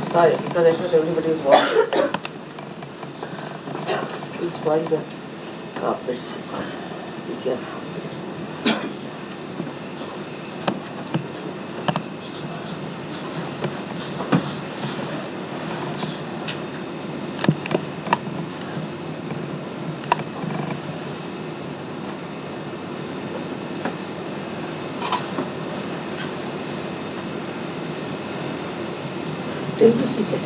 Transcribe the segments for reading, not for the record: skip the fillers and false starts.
Sorry, because I thought everybody was watching. Please spoil the carpets. Be careful. Please be seated.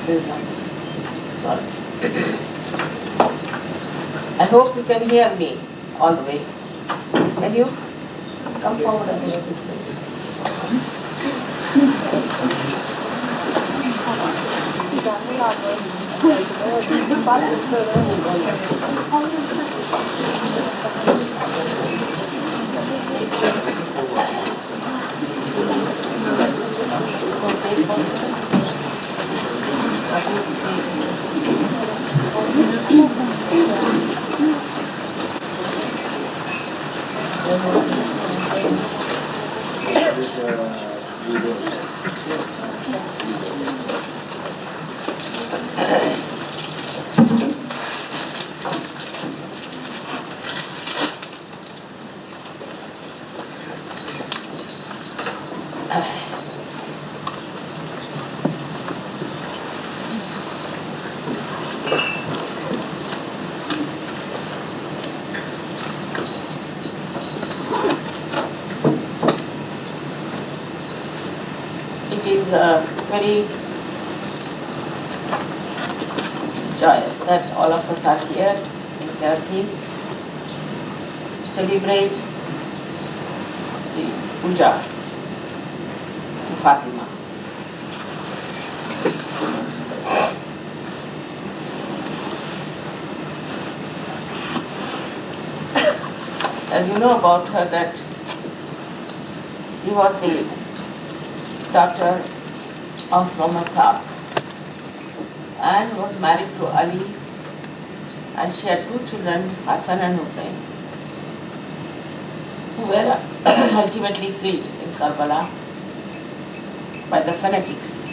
Sorry. I hope you can hear me all the way. Can you come forward a little bit, please? It is very joyous that all of us are here in Turkey to celebrate the Puja to Fatima. As you know about her, that she was the daughter of Eng Sub and was married to Ali, and she had two children, Hassan and Hussein, who were ultimately killed in Karbala by the fanatics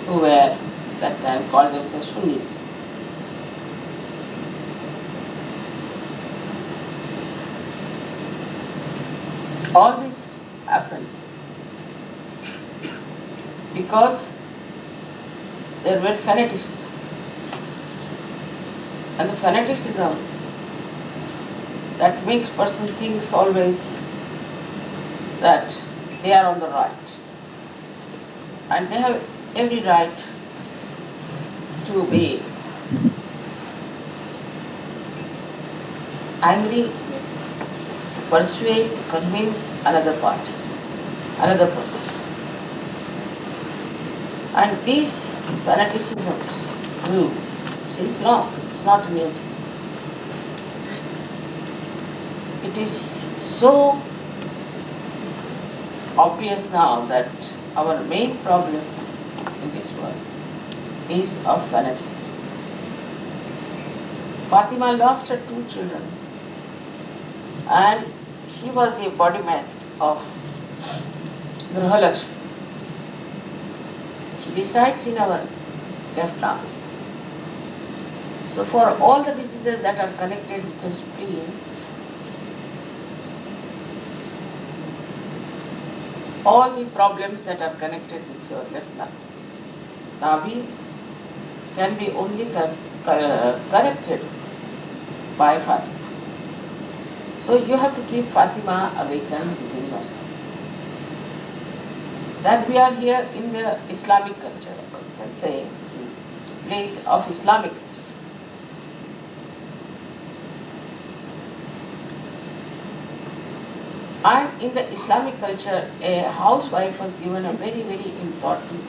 who were at that time called themselves Sunnis. All this happened because there were fanatists. And the fanaticism that makes person thinks always that they are on the right. And they have every right to be angry, persuade, convince another party, another person. And these fanaticisms grew since long. It's not a new thing. It is so obvious now that our main problem in this world is of fanaticism. Fatima lost her 2 children, and she was the embodiment of Grihalakshmi. She resides in our left arm. So for all the diseases that are connected with the spleen, all the problems that are connected with your left navi can be only corrected by Fatima. So you have to keep Fatima awakened within yourself. That we are here in the Islamic culture, let's say this is place of Islamic culture. And in the Islamic culture, a housewife was given a very, very important.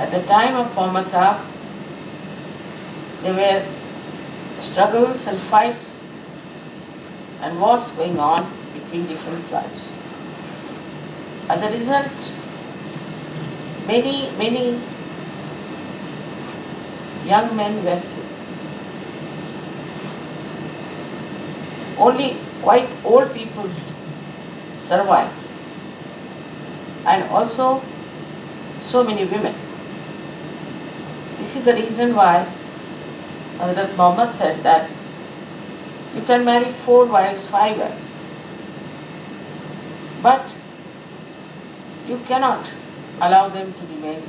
At the time of Muhammad Sahib, there were struggles and fights and wars going on between different tribes. As a result, many young men were killed. Only quite old people survived, and also so many women. This is the reason why Hazrat Muhammad said that you can marry 4 wives, 5 wives, but you cannot allow them to remain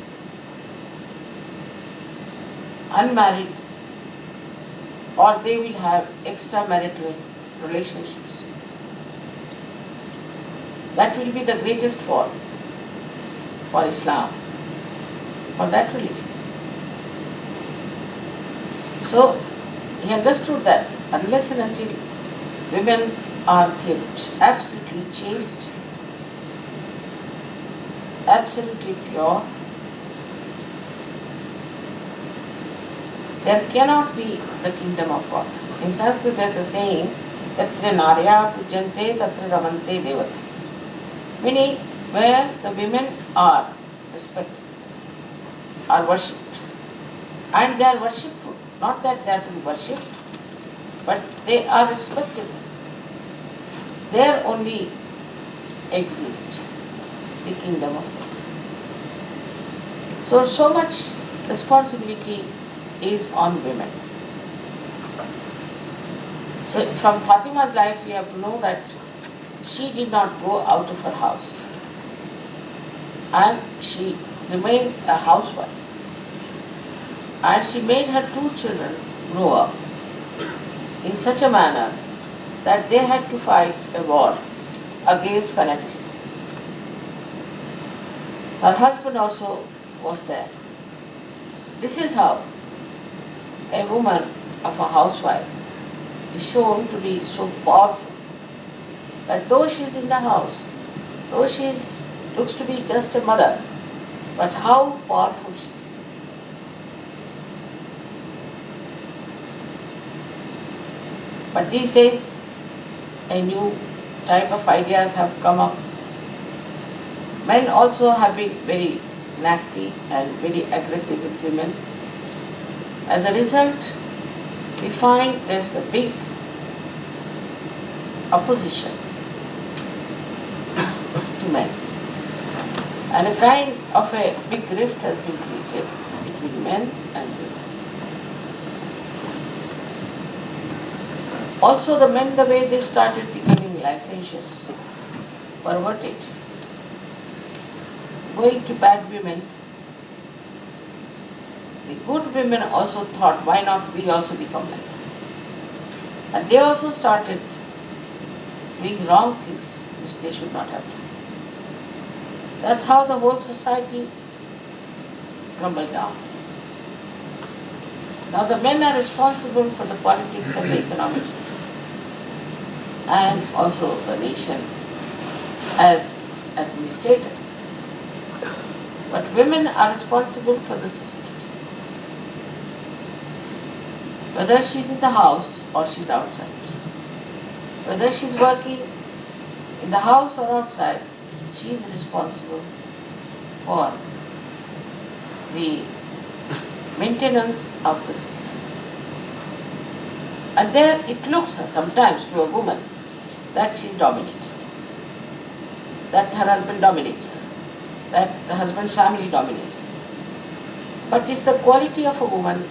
unmarried, or they will have extramarital relationships. That will be the greatest fault for Islam, for that religion. So he understood that unless and until women are kept absolutely chaste, absolutely pure, there cannot be the kingdom of God. In Sanskrit there is a saying, Tatra Narya Pujante Tatra Ramante Devata. Meaning, where the women are respected, are worshipped, and they are worshipful. Not that they are to be worshipped, but they are respected. There only exists the kingdom of God. So much responsibility is on women. So from Fatima's life we have to know that she did not go out of her house, and she remained a housewife, and she made her 2 children grow up in such a manner that they had to fight a war against fanaticism. Her husband also was there. This is how a woman of a housewife is shown to be so powerful that though she is in the house, though she looks to be just a mother, but how powerful she is. But these days, a new type of ideas have come up. Men also have been very nasty and very aggressive with women. As a result, we find there's a big opposition to men. And a kind of a big rift has been created between men and women. Also the men, the way they started becoming licentious, perverted, going to bad women, the good women also thought, why not we also become like that? And they also started doing wrong things which they should not have done. That's how the whole society crumbled down. Now the men are responsible for the politics and the economics, and also the nation as administrators. But women are responsible for the society. Whether she's in the house or she's outside, whether she's working in the house or outside, she is responsible for the maintenance of the society. And there it looks sometimes to a woman that she's dominated, that her husband dominates her, that the husband's family dominates her. But it's the quality of a woman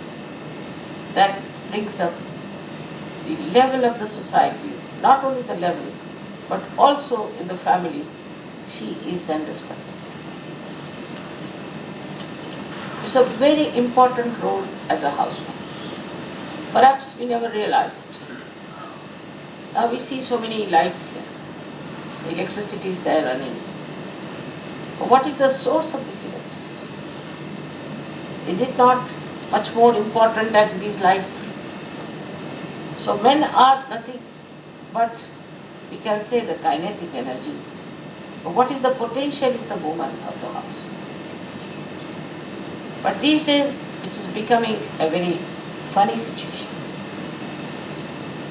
that brings up the level of the society, not only the level, but also in the family, she is then respected. It's a very important role as a housewife. Perhaps we never realize it. Now we see so many lights here. Electricity is there running. But what is the source of this electricity? Is it not much more important than these lights? So men are nothing but, we can say, the kinetic energy. But what is the potential is the woman of the house. But these days, it is becoming a very funny situation.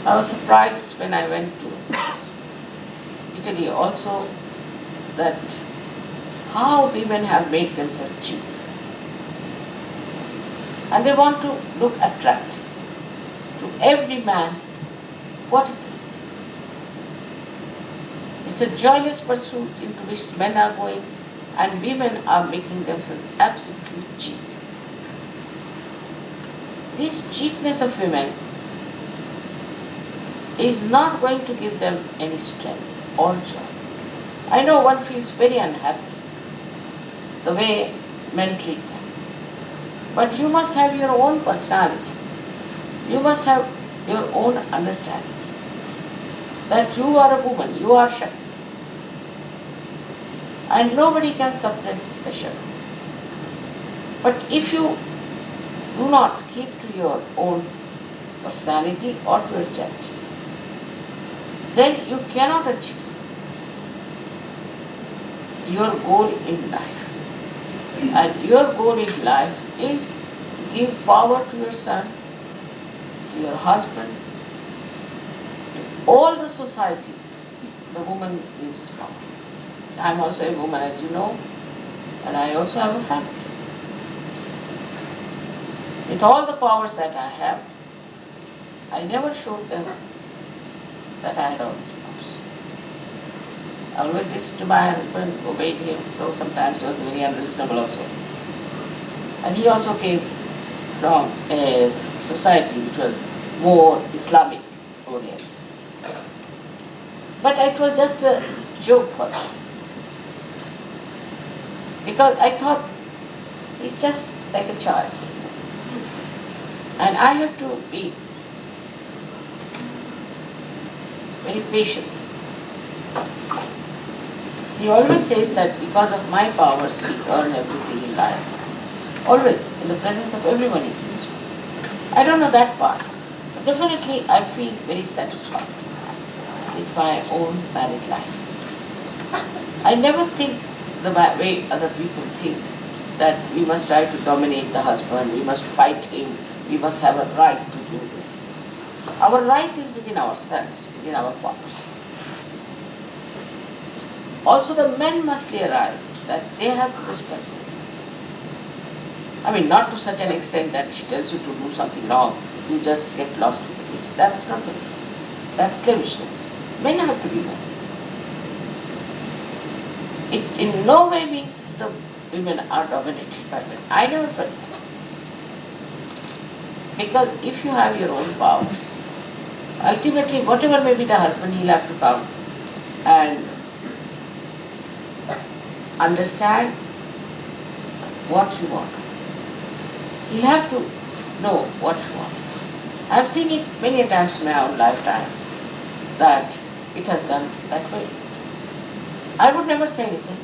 I was surprised when I went to Italy also that how women have made themselves cheap. And they want to look attractive. To every man, what is it? It's a joyous pursuit into which men are going, and women are making themselves absolutely cheap. This cheapness of women is not going to give them any strength or joy. I know one feels very unhappy the way men treat them. But you must have your own personality. You must have your own understanding that you are a woman, you are Shakti. And nobody can suppress a Shakti. But if you do not keep to your own personality or to your chastity, then you cannot achieve your goal in life. And your goal in life is to give power to your son, to your husband, to all the society. The woman gives power. I am also a woman, as you know, and I also have a family. With all the powers that I have, I never showed them that I had all these powers. I always listened to my husband, obeyed him, though sometimes he was very unreasonable also. And he also came from a society which was more Islamic oriented. But it was just a joke for him. Because I thought he's just like a child. And I have to be very patient. He always says that because of my powers he earned everything in life. Always, in the presence of everyone he says so. I don't know that part. But definitely I feel very satisfied with my own married life. I never think the way other people think, that we must try to dominate the husband, we must fight him, we must have a right to do this. Our right is within ourselves, within our powers. Also the men must realize that they have to respect women. I mean, not to such an extent that she tells you to do something wrong, you just get lost with this. That's not it. That's slavishness. Men have to be men. It in no way means the women are dominated by men. I never felt that. Because if you have your own powers, Ultimately, whatever may be the husband, he'll have to come and understand what you want. He'll have to know what you want. I've seen it many times in my own lifetime that it has done that way. I would never say anything.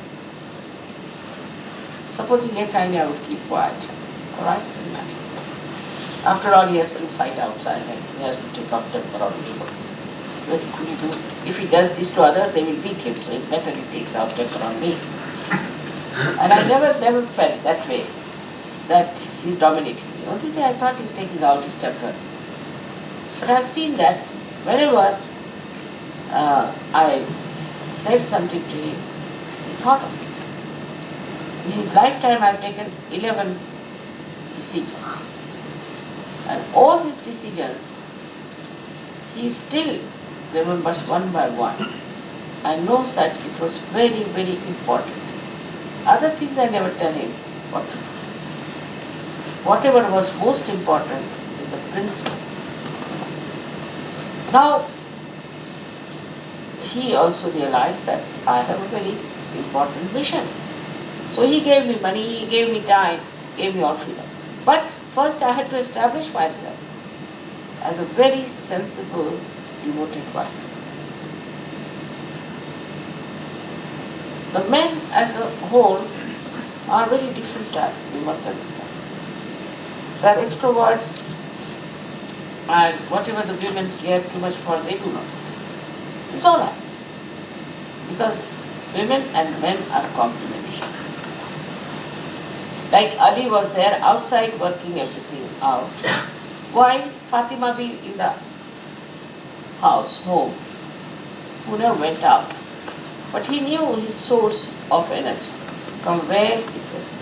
Suppose he gets angry, I would keep quiet. Alright? After all, he has to fight outside and he has to take out temper on people. What could he do? If he does this to others, they will beat him, so it's better he takes out temper on me. And I never felt that way, that he's dominating me. Only day I thought he's taking out his temper. But I've seen that whenever I said something to him, he thought of it. In his lifetime, I've taken 11 decisions. And all these decisions, he still remembers one by one and knows that it was very, very important. Other things I never tell him what to do. Whatever was most important is the principle. Now, he also realized that I have a very important mission. So he gave me money, he gave me time, gave me all freedom. But first I had to establish myself as a very sensible, devoted wife. The men as a whole are very different type, you must understand. They are extroverts, and whatever the women care too much for, they do not. It's all right. Because women and men are complementary. Like Ali was there outside working everything out, while Fatima be in the house, home, who never went out. But he knew his source of energy, from where it was.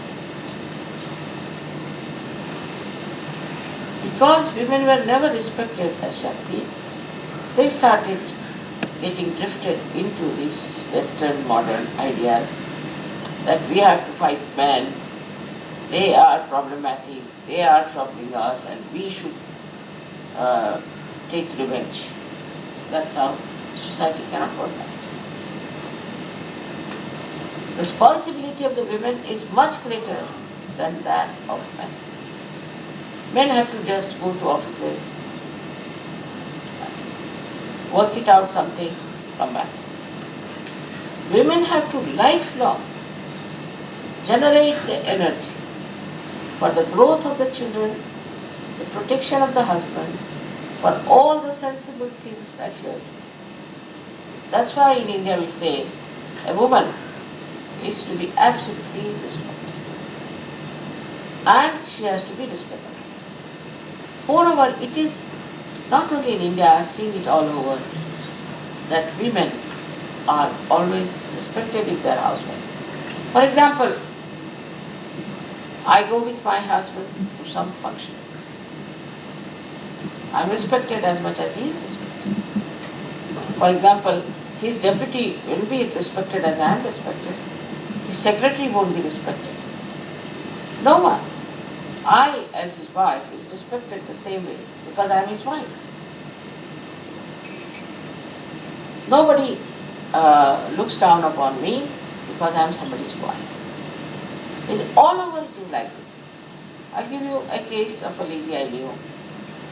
Because women were never respected as Shakti, they started getting drifted into these Western modern ideas that we have to fight men, they are problematic, they are troubling us, and we should take revenge. That's how society cannot work. Responsibility of the women is much greater than that of men. Men have to just go to offices, work it out something, come back. Women have to lifelong generate the energy for the growth of the children, the protection of the husband, for all the sensible things that she has to do. That's why in India we say a woman is to be absolutely respected. And she has to be respected. Moreover, it is not only in India, I have seen it all over, that women are always respected if they are housewives. For example, I go with my husband to some function. I am respected as much as he is respected. For example, his deputy will be respected as I am respected. His secretary won't be respected. No one. I, as his wife, is respected the same way because I am his wife. Nobody looks down upon me because I am somebody's wife. It's all over it is like this. I'll give you a case of a lady I knew.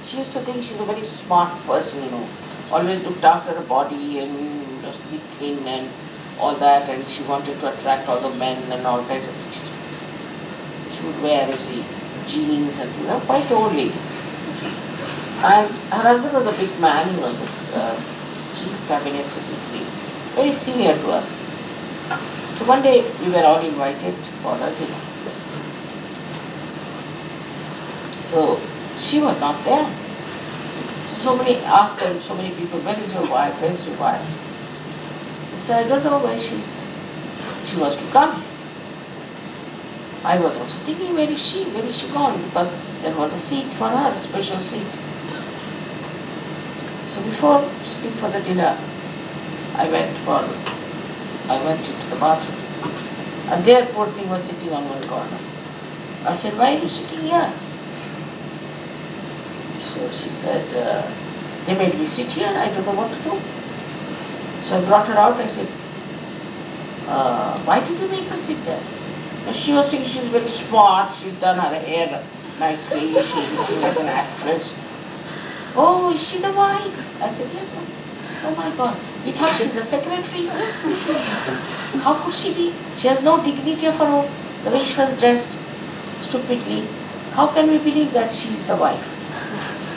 She used to think she's a very smart person, always looked after her body and just be thin and all that, and she wanted to attract all the men and all kinds of things. She would wear, jeans and things, quite old lady. And her husband was a big man, he was a chief cabinet secretary, very senior to us. So one day we were all invited for a dinner. So she was not there. So many asked them, so many people, where is your wife, where is your wife? They said, I don't know where she is. She was to come here. I was also thinking, where is she gone? Because there was a seat for her, a special seat. So before sitting for the dinner, I went into the bathroom. And there poor thing was sitting on one corner. I said, why are you sitting here? So she said, They made me sit here, I don't know what to do. So I brought her out, I said, why did you make her sit there? And she was thinking she's very smart, she's done her hair nicely, she's looking like an actress. Oh, is she the wife? I said, yes, sir. Oh my God, we thought she's the secretary. How could she be? She has no dignity of her own, the way she was dressed, stupidly. How can we believe that she's the wife?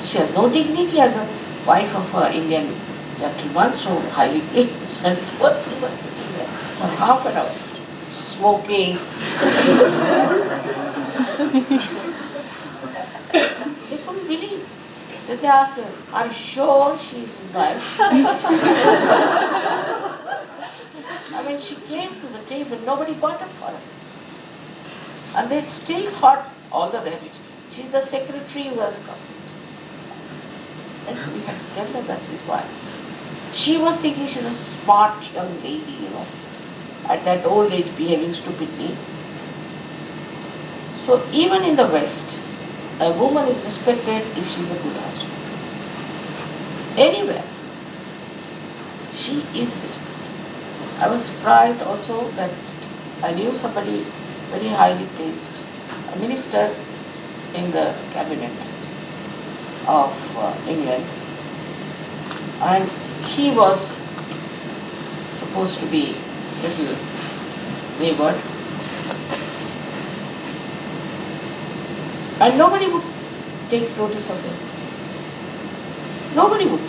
She has no dignity as a wife of an Indian gentleman, so highly placed, and what he was sitting there for half an hour, smoking. They couldn't believe. Then they asked her, are you sure she's his wife? I mean, she came to the table, nobody bought it for her. And they still thought all the rest. She's the secretary who has come. And we had to tell her that's his wife. She was thinking she's a smart young lady, at that old age behaving stupidly. So even in the West, a woman is respected if she's a good husband. Anywhere, she is respected. I was surprised also that I knew somebody very highly placed, a minister in the cabinet of England, and he was supposed to be a little wayward, and nobody would take notice of him. Nobody would.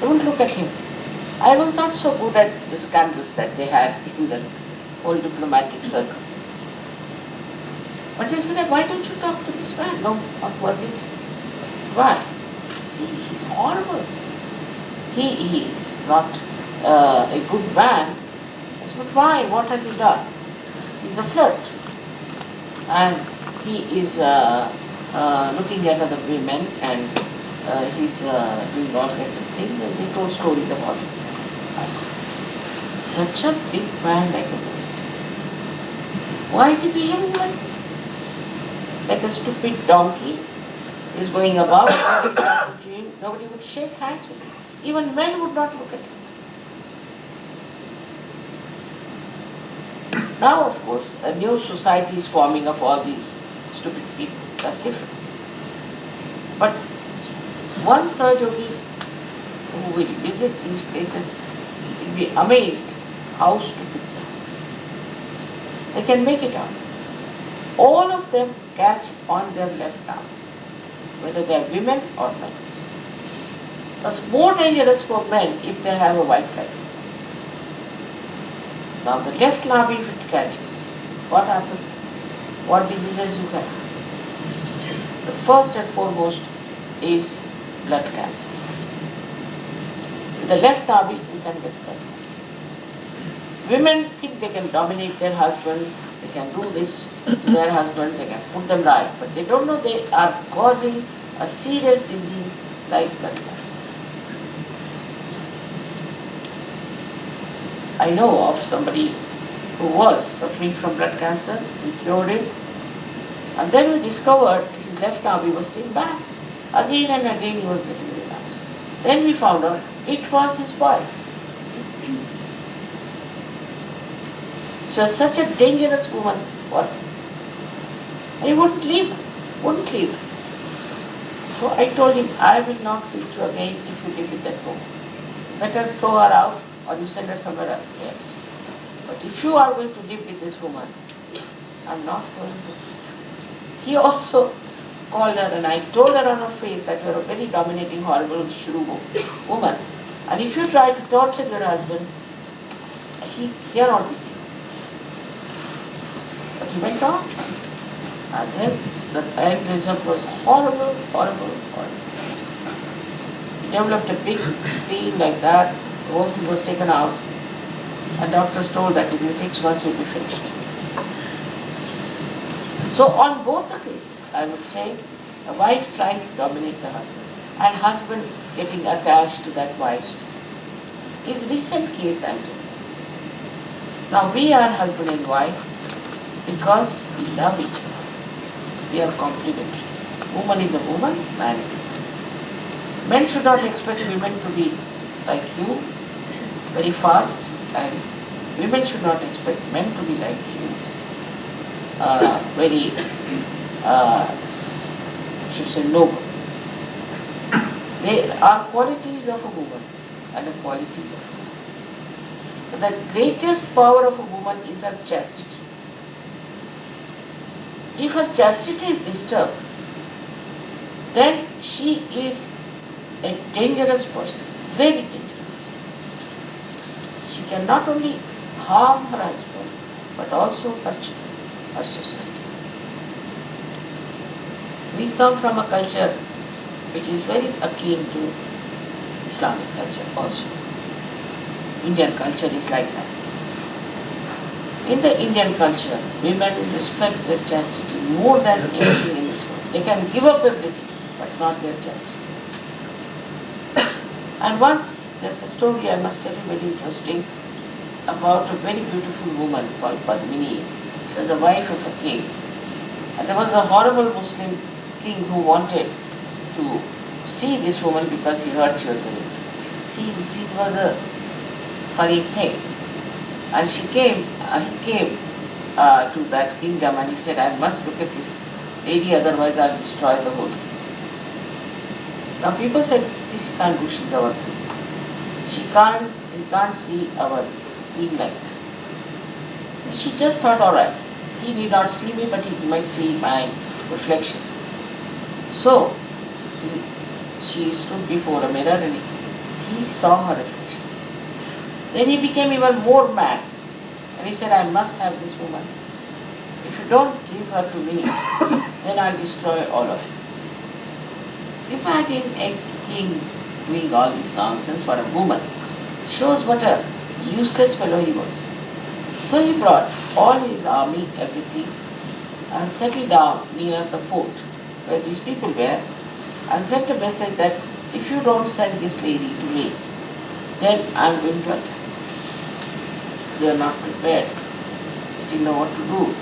They wouldn't look at him. I was not so good at the scandals that they had in the whole diplomatic circles. But they said, why don't you talk to this man? No, what was it? I said, why? See, he's horrible. He is not a good man. I said, but why? What has he done? He's a flirt. And he is looking at other women, and he's doing all kinds of things, and they told stories about it. Such a big man like a minister. Why is he behaving like this? Like a stupid donkey is going about, nobody would shake hands with him. Even men would not look at him. Now, of course, a new society is forming of all these stupid people. That's different. But one SahajaYogi who will visit these places will be amazed how stupid they are. They can make it out. All of them catch on their left arm, whether they are women or men. It's more dangerous for men if they have a white lie. Now the left labi, if it catches, what happens? What diseases you get? The first and foremost is blood cancer. With the left labi, you can get blood cancer. Women think they can dominate their husband, they can do this to their husband, they can put them right, but they don't know they are causing a serious disease like blood cancer. I know of somebody who was suffering from blood cancer, we cured him, and then we discovered his left labi was still bad. Again and again he was getting relapsed. Then we found out it was his wife. She was such a dangerous woman for him. And he wouldn't leave her, wouldn't leave her. So I told him, I will not meet you again if you live with that woman. Better throw her out or you send her somewhere else. But if you are going to live with this woman, I'm not going to. He also called her, and I told her on her face that you're a very dominating, horrible, shrew woman. And if you try to torture your husband, he'll not with you. But he went on. And then the end result was horrible, horrible, horrible. He developed a big spleen like that. The whole thing was taken out. And doctors told that within 6 months he will be finished. So on both the cases, I would say, the wife trying to dominate the husband and husband getting attached to that wife's. It's recent case I'm telling you. Now we are husband and wife because we love each other. We are complementary. Woman is a woman, man is a man. Men should not expect women to be like you, very fast, and women should not expect men to be like you, very, should say, noble. There are qualities of a woman and the qualities of a man. But the greatest power of a woman is her chastity. If her chastity is disturbed, then she is a dangerous person, very dangerous. She can not only harm her husband, but also her children, her society. We come from a culture which is very akin to Islamic culture also. Indian culture is like that. In the Indian culture, women respect their chastity more than anything in this world. They can give up everything, but not their chastity. And once, there's a story I must tell you very interesting about a very beautiful woman called Padmini. She was a wife of a king. And there was a horrible Muslim king who wanted to see this woman because he heard she was very beautiful. See, this was a funny thing. And he came to that kingdom and he said, I must look at this lady, otherwise I'll destroy the whole thing. Now people said, this can't do, she's our queen. You can't see our queen like that. And she just thought, alright, he need not see me, but he might see my reflection. So, she stood before a mirror and he saw her reflection. Then he became even more mad. And he said, I must have this woman. If you don't give her to me, then I'll destroy all of you. Imagine a king doing all this nonsense for a woman. Shows what a useless fellow he was. So he brought all his army, everything, and settled down near the fort where these people were, and sent a message that if you don't send this lady to me, then I'm going to attack. They are not prepared. They didn't know what to do.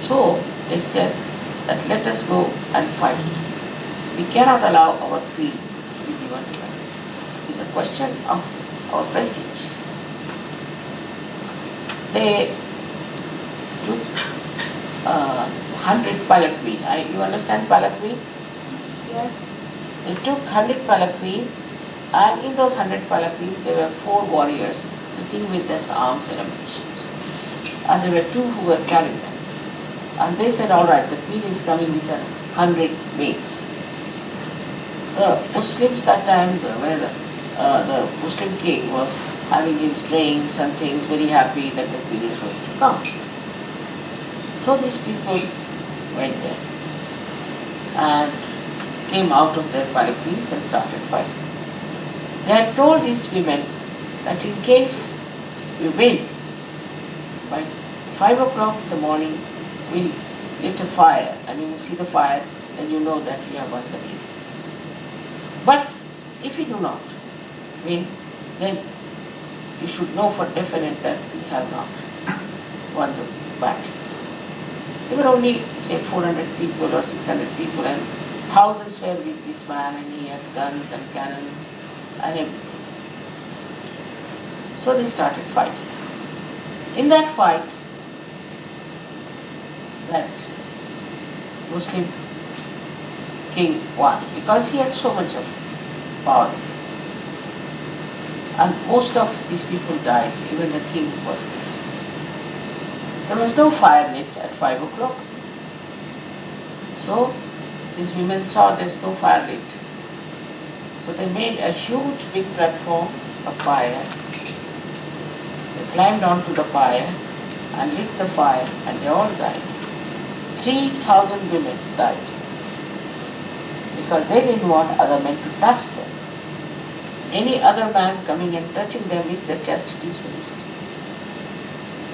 So they said that let us go and fight. We cannot allow our queen to be given to them. This is a question of our prestige. They took 100 palanquin. You understand palanquin? Yes. They took 100 palanquin, and in those 100 palanquin there were 4 warriors sitting with their arms and ammunition. And there were 2 who were carrying them. And they said, all right, the queen is coming with 100 maids. The Muslims that time, where the Muslim king was having his drinks and things, very happy that the queen is going to come. So these people went there and came out of their palanquins and started fighting. They had told these women that in case we win, by 5 o'clock in the morning, we'll lit a fire, and you will see the fire, then you know that we have won the case. But if we do not win, then you should know for definite that we have not won the battle. There were only, say, 400 people or 600 people, and thousands were with this man, and he had guns and cannons and everything. So they started fighting. In that fight, that Muslim king won because he had so much of power. And most of these people died, even the king was killed. There was no fire lit at 5 o'clock. So these women saw there's no fire lit. So they made a huge big platform of fire. They climbed onto the fire and lit the fire, and they all died. 3,000 women died because they didn't want other men to touch them. Any other man coming and touching them means their chastity is finished.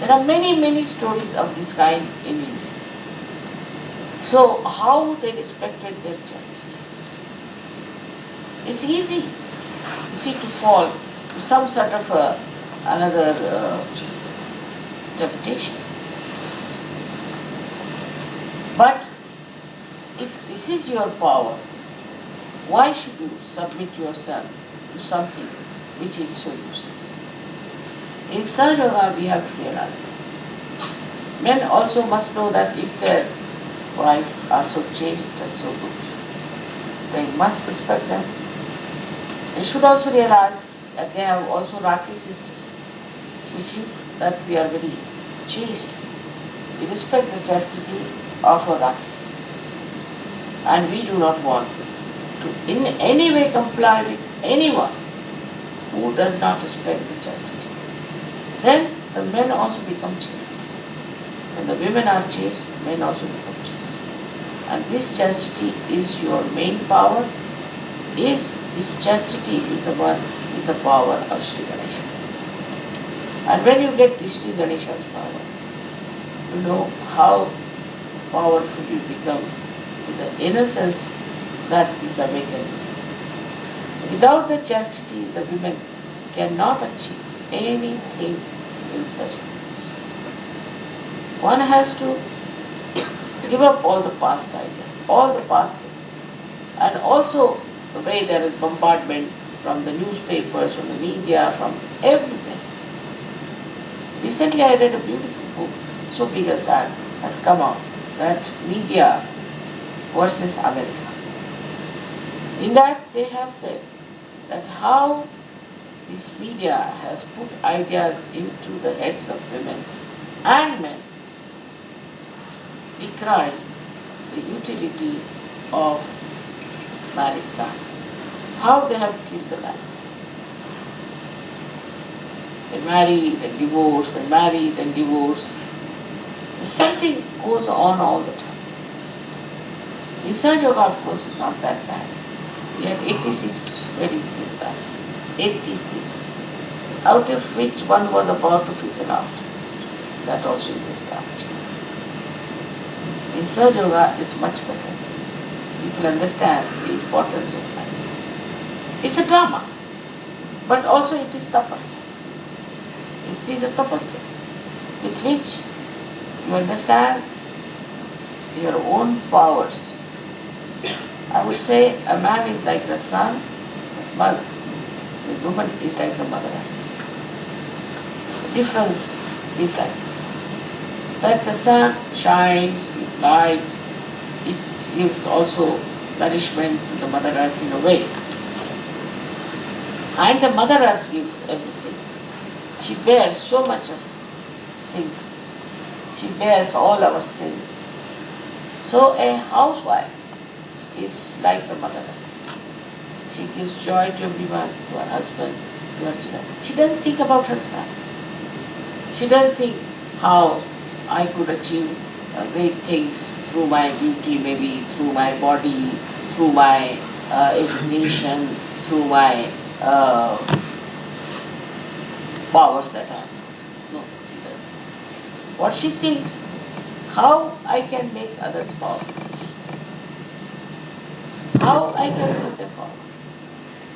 There are many, many stories of this kind in India. So how they respected their chastity. It's easy, you see, to fall to some sort of another temptation. But if this is your power, Why should you submit yourself to something which is so useless? In SahajaYoga we have to realize that. Men also must know that if their wives are so chaste and so good, they must respect them. They should also realize that they have also Rakhi sisters, which is that we are very chaste. We respect the chastity of our Rakhi sister. And we do not want to in any way comply with anyone who does not respect the chastity. Then the men also become chaste. When the women are chaste, men also become chaste. And this chastity is your main power. This chastity is the power of Shri Ganesha. And when you get Shri Ganesha's power, you know how powerful you become with the innocence that is awakened. So without the chastity, the women cannot achieve anything in such a. One has to give up all the past ideas, all the past things. And also the way there is bombardment from the newspapers, from the media, from everywhere. Recently I read a beautiful book, so big as that, has come out, that media versus America. In that they have said that how this media has put ideas into the heads of women and men, decrying the utility of married life. How they have killed the life. They marry, then divorce, then marry, then divorce. Something goes on all the time. In SahajaYoga, of course, is not that bad. We had 86 weddings this time. 86. Out of which one was about to fizzle out. That also is established. In SahajaYoga is much better. People understand the importance of life. It's a drama, but also it is tapas. It is a tapasya with which you understand your own powers. I would say a man is like the sun, mother. The woman is like the mother earth. The difference is like this. That the sun shines with light, it gives also nourishment to the mother earth in a way. And the mother earth gives everything. She bears so much of things. She bears all our sins. So a housewife is like the mother earth. She gives joy to everyone, to her husband, to her children. She doesn't think about herself. She doesn't think how I could achieve great things through my beauty, maybe through my body, through my education, through my powers that I have. No, she doesn't. What she thinks, how I can make others powerful. How I can make them powerful.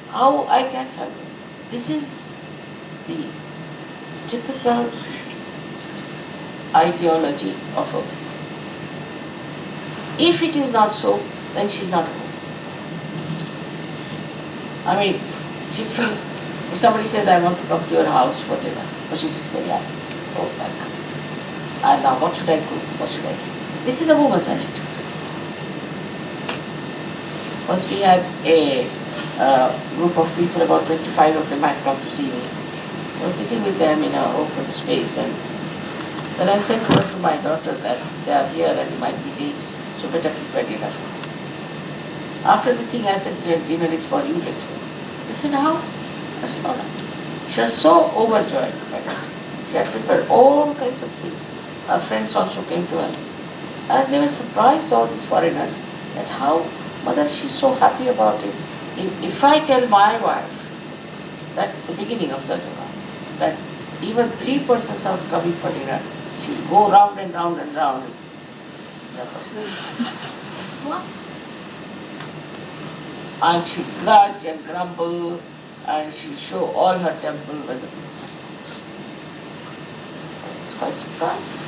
How I can help them. This is the typical ideology of a woman. If it is not so, then she is not a woman. I mean, she feels, if somebody says, I want to come to your house, whatever, but she feels very happy. Oh, welcome. And now what should I cook? What should I do? This is a woman's attitude. Once we had a group of people, about 25 of them had come to see me. I was sitting with them in an open space, and then I said to my daughter that they are here and you might be late, so better prepare dinner. After the thing, I said, dinner is for you, let's go. They said, how? I said, no, no. She was so overjoyed by that. She had prepared all kinds of things. Her friends also came to her. And they were surprised, all these foreigners, that how, mother, she's so happy about it. If I tell my wife, that the beginning of SahajaYoga, that even 3 persons are coming for dinner, she'll go round and round and round. What? And she'll grudge and grumble, and she'll show all her temple when the people come. It's quite surprising.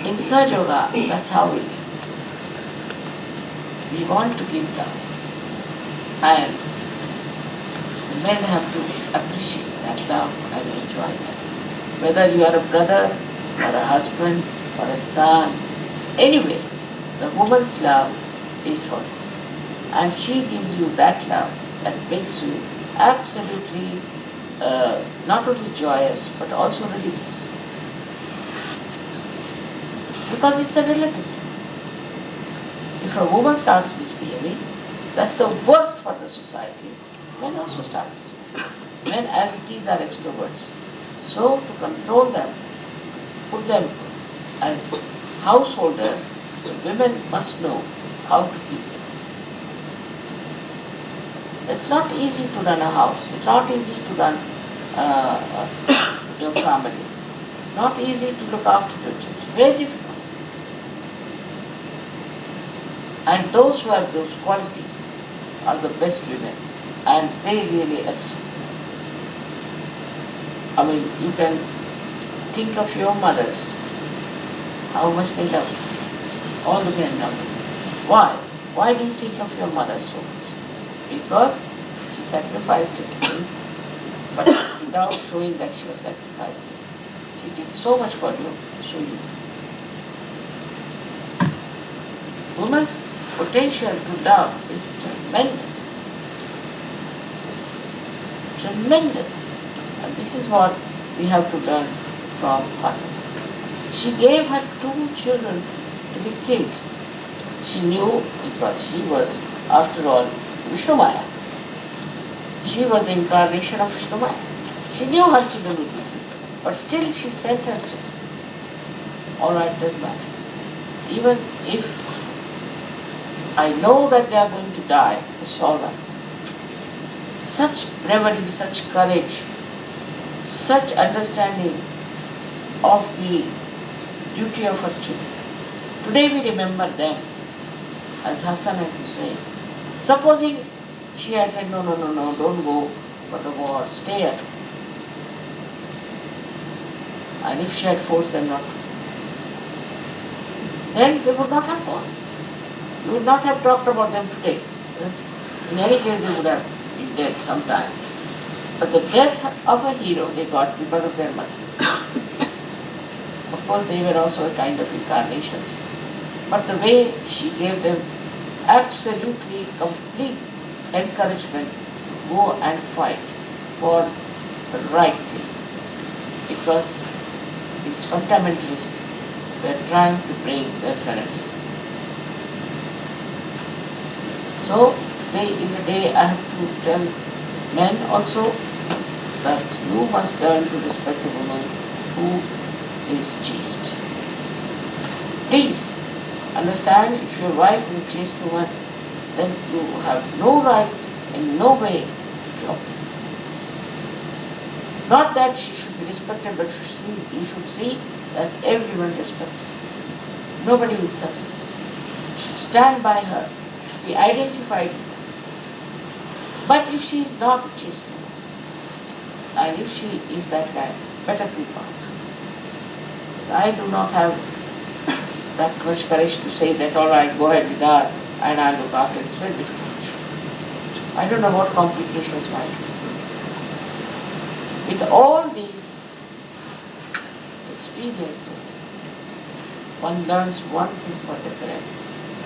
In SahajaYoga, that's how we live. we want to give love. And the men have to appreciate that love and enjoy that. Whether you are a brother or a husband or a son, anyway, the woman's love is for you. And she gives you that love that makes you absolutely not only joyous but also religious. Because it's a relative. If a woman starts misbehaving, that's the worst for the society. Men also start misbehaving. Men as it is are extroverts. So to control them, put them as householders, the women must know how to keep them. It's not easy to run a house. It's not easy to run your family. It's not easy to look after your children. It's very difficult. And those who have those qualities are the best women. And they really achieve. I mean, you can think of your mothers, how much they love you. All the men love you. Why? Why do you think of your mother so much? Because she sacrificed everything, but without showing that she was sacrificing. She did so much for you, so you. Woman's potential to love is tremendous. Tremendous. And this is what we have to learn from her. She gave her 2 children to be killed. She knew because she was, after all, Vishnu Maya. She was the incarnation of Vishnu Maya. She knew her children would be killed, but still she sent her children. All right, doesn't matter. Even if I know that they are going to die, it's all right. Such bravery, such courage, such understanding of the duty of her children. Today we remember them as Hassan and Hussein. Supposing she had said, no, don't go for the war, stay at home. And if she had forced them not to, then they would not have gone. We would not have talked about them today. In any case, they would have been dead sometime. But the death of a hero they got because of their mother. Of course, they were also a kind of incarnations. But the way she gave them absolutely complete encouragement to go and fight for the right thing. Because these fundamentalists were trying to bring their fanaticism. So today is a day I have to tell men also that you must learn to respect a woman who is chaste. Please understand, if your wife is a chaste woman, then you have no right in no way to drop her. Not that she should be respected, but you should see that everyone respects her. Nobody insults her. You should stand by her. You should be identified. But if she is not a chaste woman, and if she is that kind, better keep out. I do not have that much courage to say that, all right, go ahead with her and I'll look after it. It's very difficult. I don't know what complications might be. With all these experiences, one learns one thing for definite,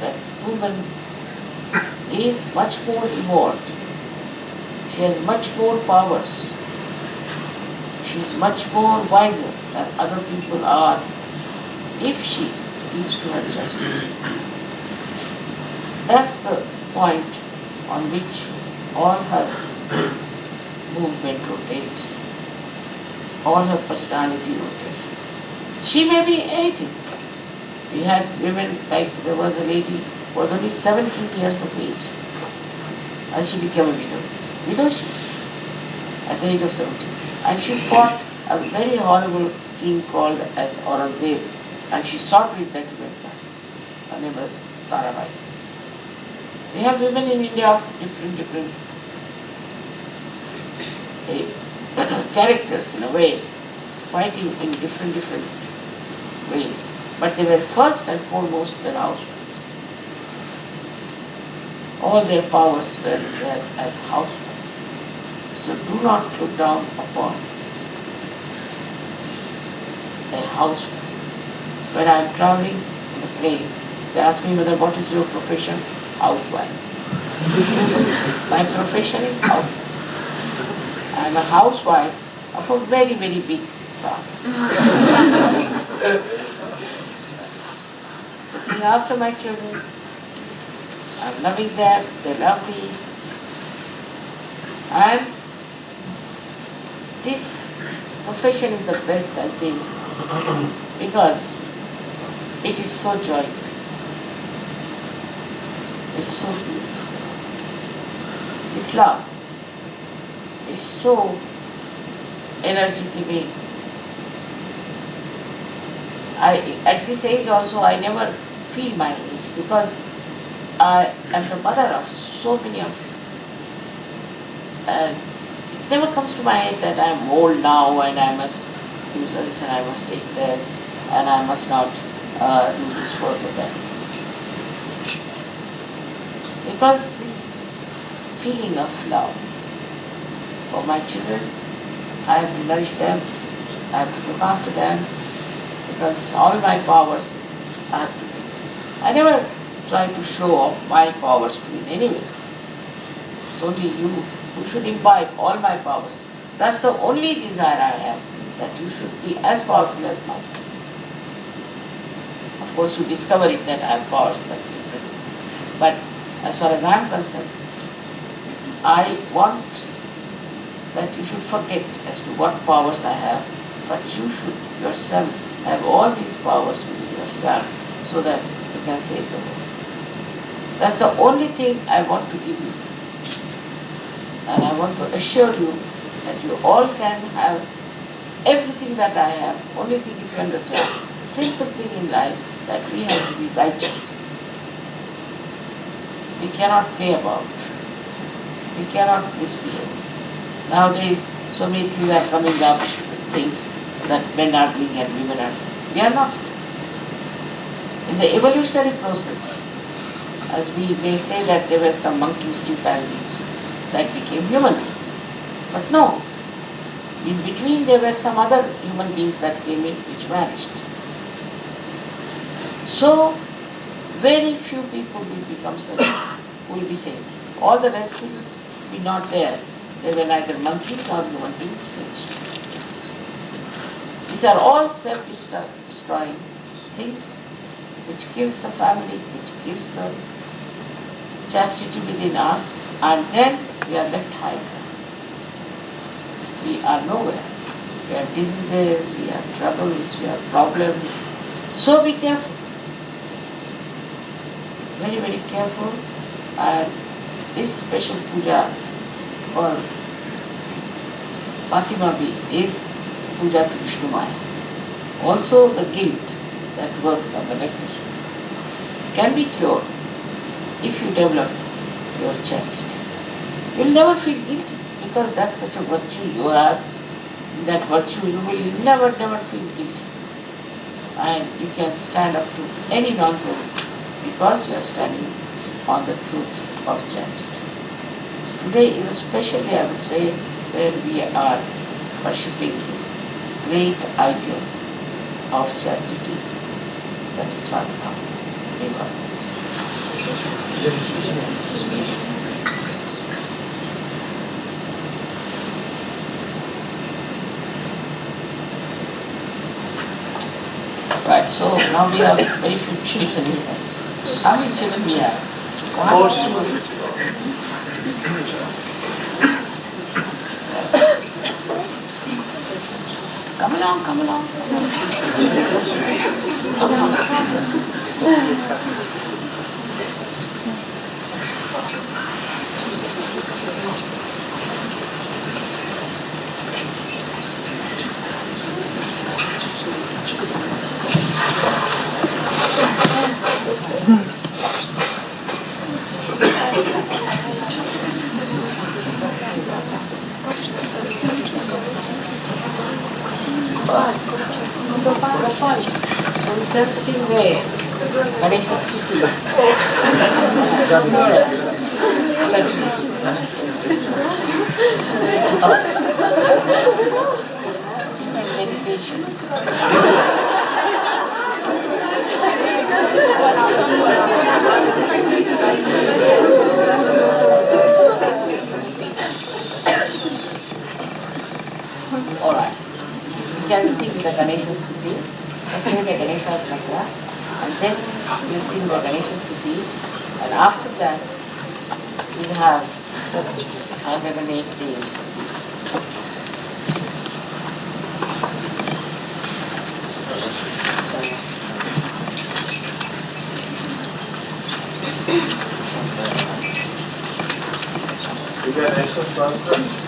that woman is much more evolved. She has much more powers. She is much more wiser than other people are if she keeps to her chastity. That's the point on which all her movement rotates, all her personality rotates. She may be anything. We had women, like there was a lady who was only 17 years of age and she became a widow. Widowship at the age of 17. And she fought a very horrible king called as Aurangzeb, and she sought redemption. Her name was Tarabai. We have women in India of different characters in a way, fighting in different ways. But they were first and foremost their housewives. all their powers were there as housewives. So do not look down upon a housewife. When I am traveling in the plane, they ask me, "Mother, what is your profession?" Housewife. My profession is housewife. I am a housewife of a very, very big family. Looking after my children, I'm loving them, they love me. And this profession is the best, I think, because it is so joyful. It's so beautiful. This love is so energy giving. At this age also, I never feel my age because I am the mother of so many of you. And it never comes to my head that I am old now and I must do this and I must take rest and I must not do this work or that. Because this feeling of love for my children, I have to nourish them, I have to look after them, because all my powers I have to give. I never try to show off my powers to in any way. It's only you who should imbibe all my powers. That's the only desire I have, that you should be as powerful as myself. Of course, you discover it that I have powers, that's different. But as far as I am concerned, I want that you should forget as to what powers I have, but you should yourself have all these powers within yourself so that you can save the world. That's the only thing I want to give you. And I want to assure you that you all can have everything that I have. Only thing, if you understand, simple thing in life, that we have to be righteous. We cannot play about. We cannot misbehave. Nowadays, so many things are coming up, things that men are doing and women are doing. We are not. In the evolutionary process, as we may say that there were some monkeys, chimpanzees, that became human beings. But no, in between there were some other human beings that came in which vanished. So, very few people will become servants, who will be saved. All the rest will be not there. They were neither monkeys nor human beings, finished. These are all self-destroying things which kills the family, which kills the chastity within us, and then we are left high. We are nowhere. We have diseases, we have troubles, we have problems. So be careful. Very, very careful. And this special puja for Fatima is puja to Vishnu Maya. Also the guilt that works on the next can be cured if you develop your chastity. You will never feel guilty because that's such a virtue you have. In that virtue you will never feel guilty. And you can stand up to any nonsense because you are standing on the truth of chastity. Today is especially, I would say, where we are worshipping this great ideal of chastity, that is Fatima. May God bless you. Right, so now we have very few children here. How many children we have? Come along, come along. Come along. Interesting way. Ganesha's kisses. Meditation. Alright. You can sing the Ganesha Stuti, say the Ganesha Mantra, and then you sing the Ganesha Stuti, and after that you have 108 days to sing. You got extra sponsors?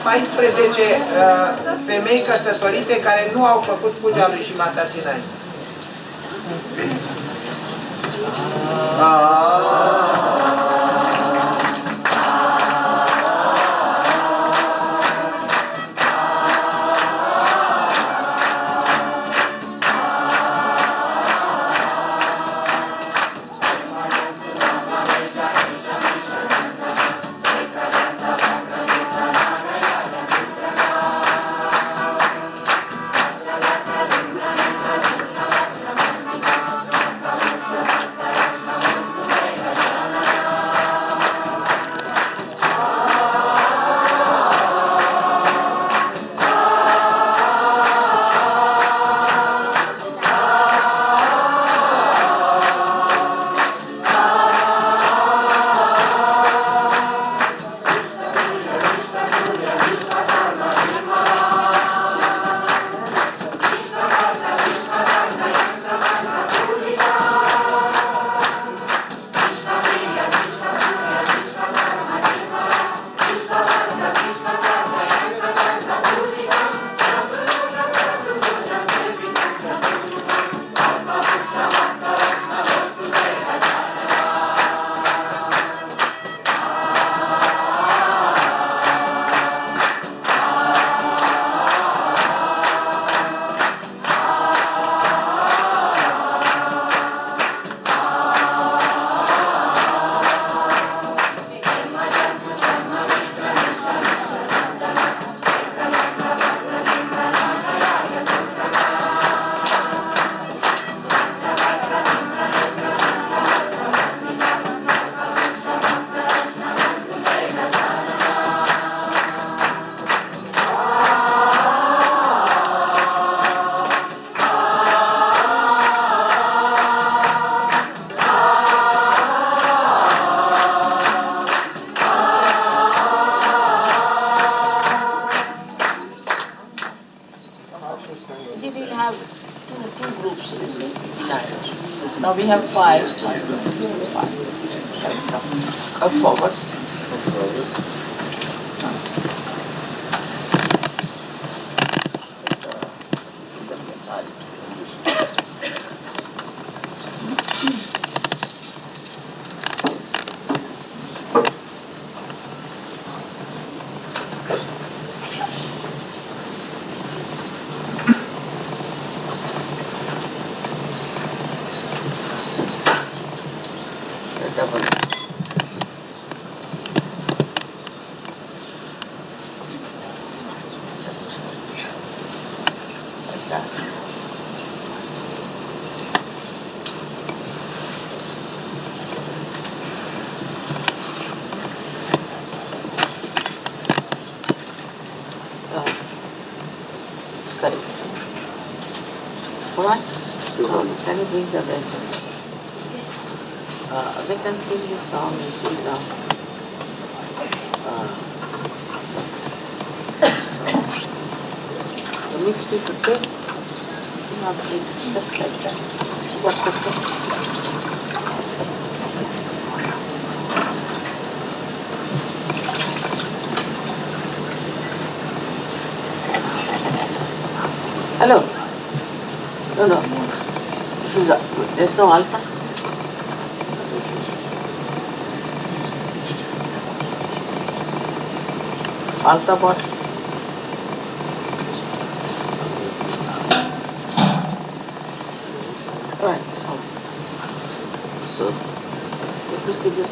14 femei căsătorite care nu au făcut puja lui Shri Mataji înainte. we have 5. 5. Come forward. Can you bring the reference? We can sing this song, you see now. The mixed it, okay? Now please, just like that. What's okay? Hello? No. There's no alpha? Alpha what? Right, so let me see this.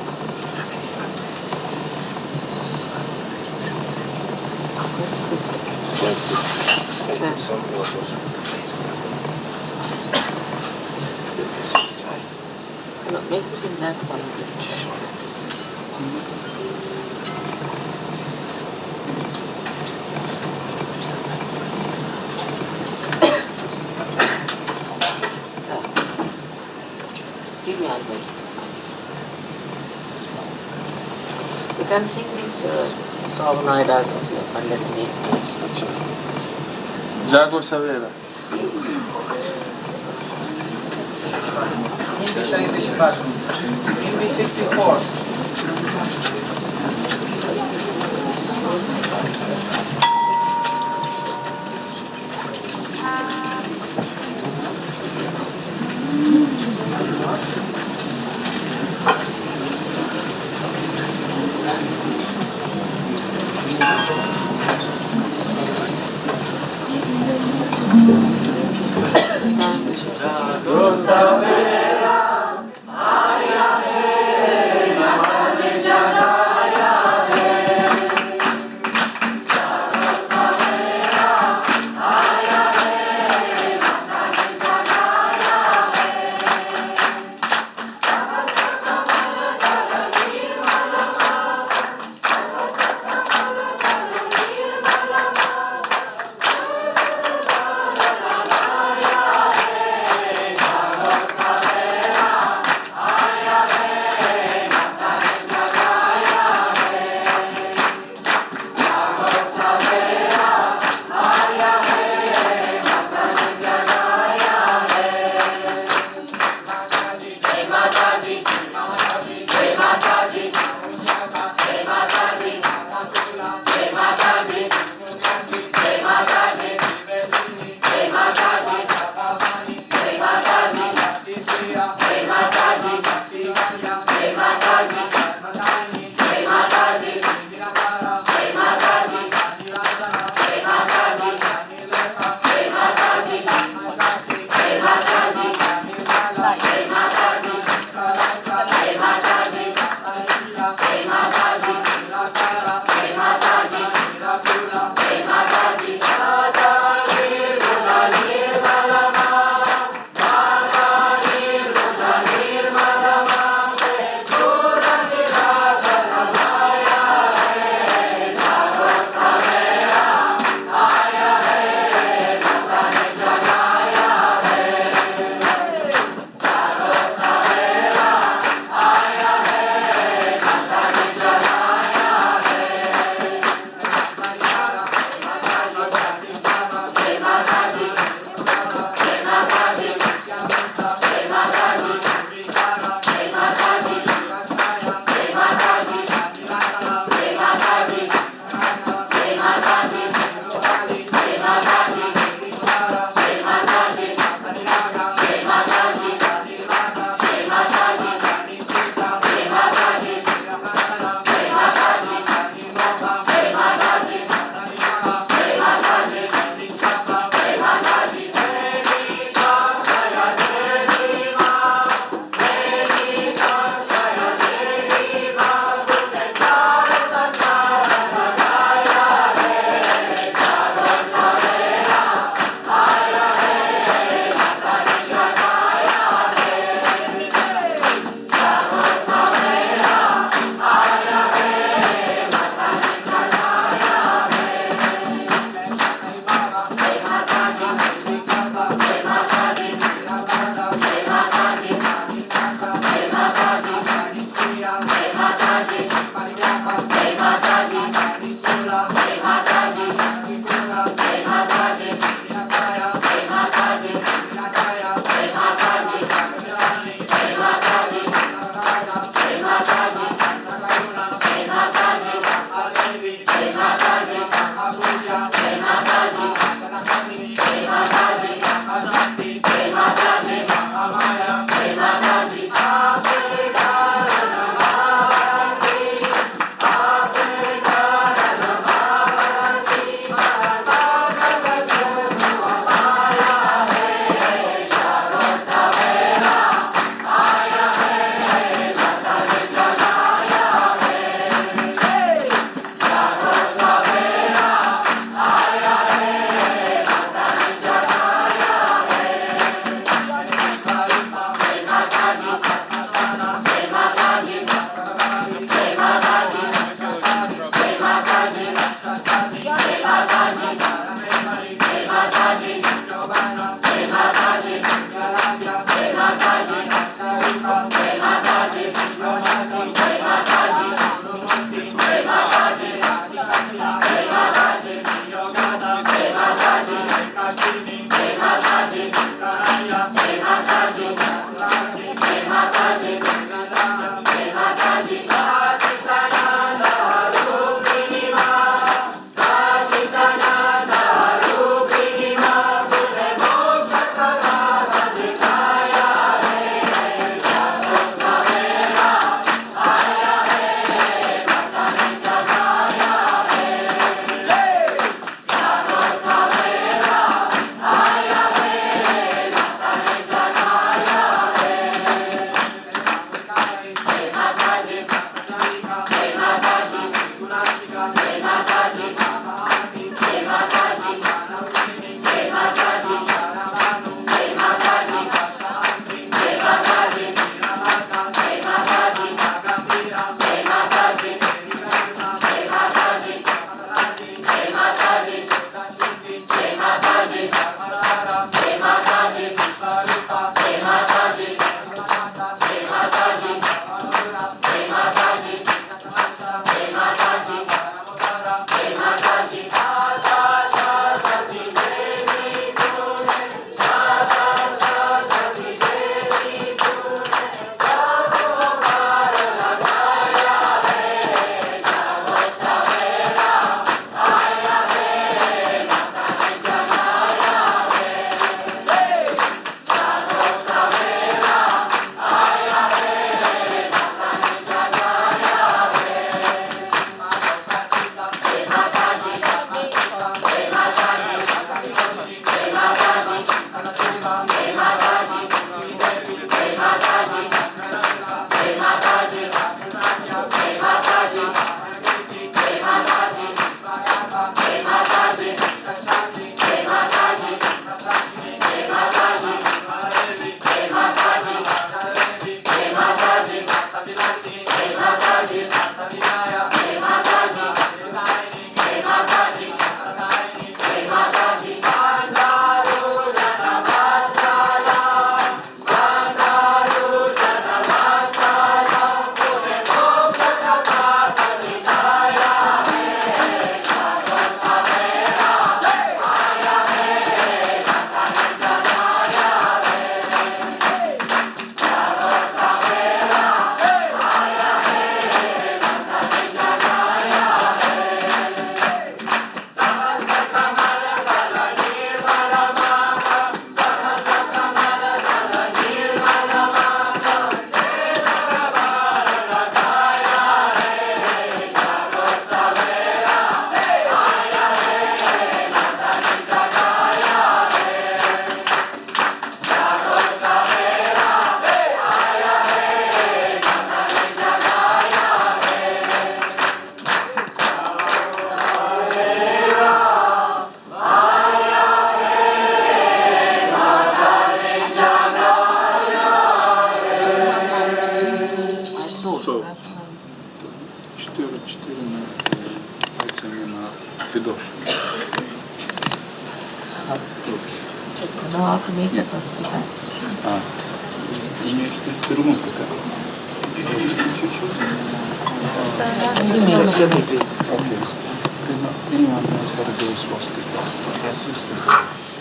No, make it in that one. Just give me album. You can sing this song Noidas underneath. Jago Savera. Hindi 64. Hindi 64.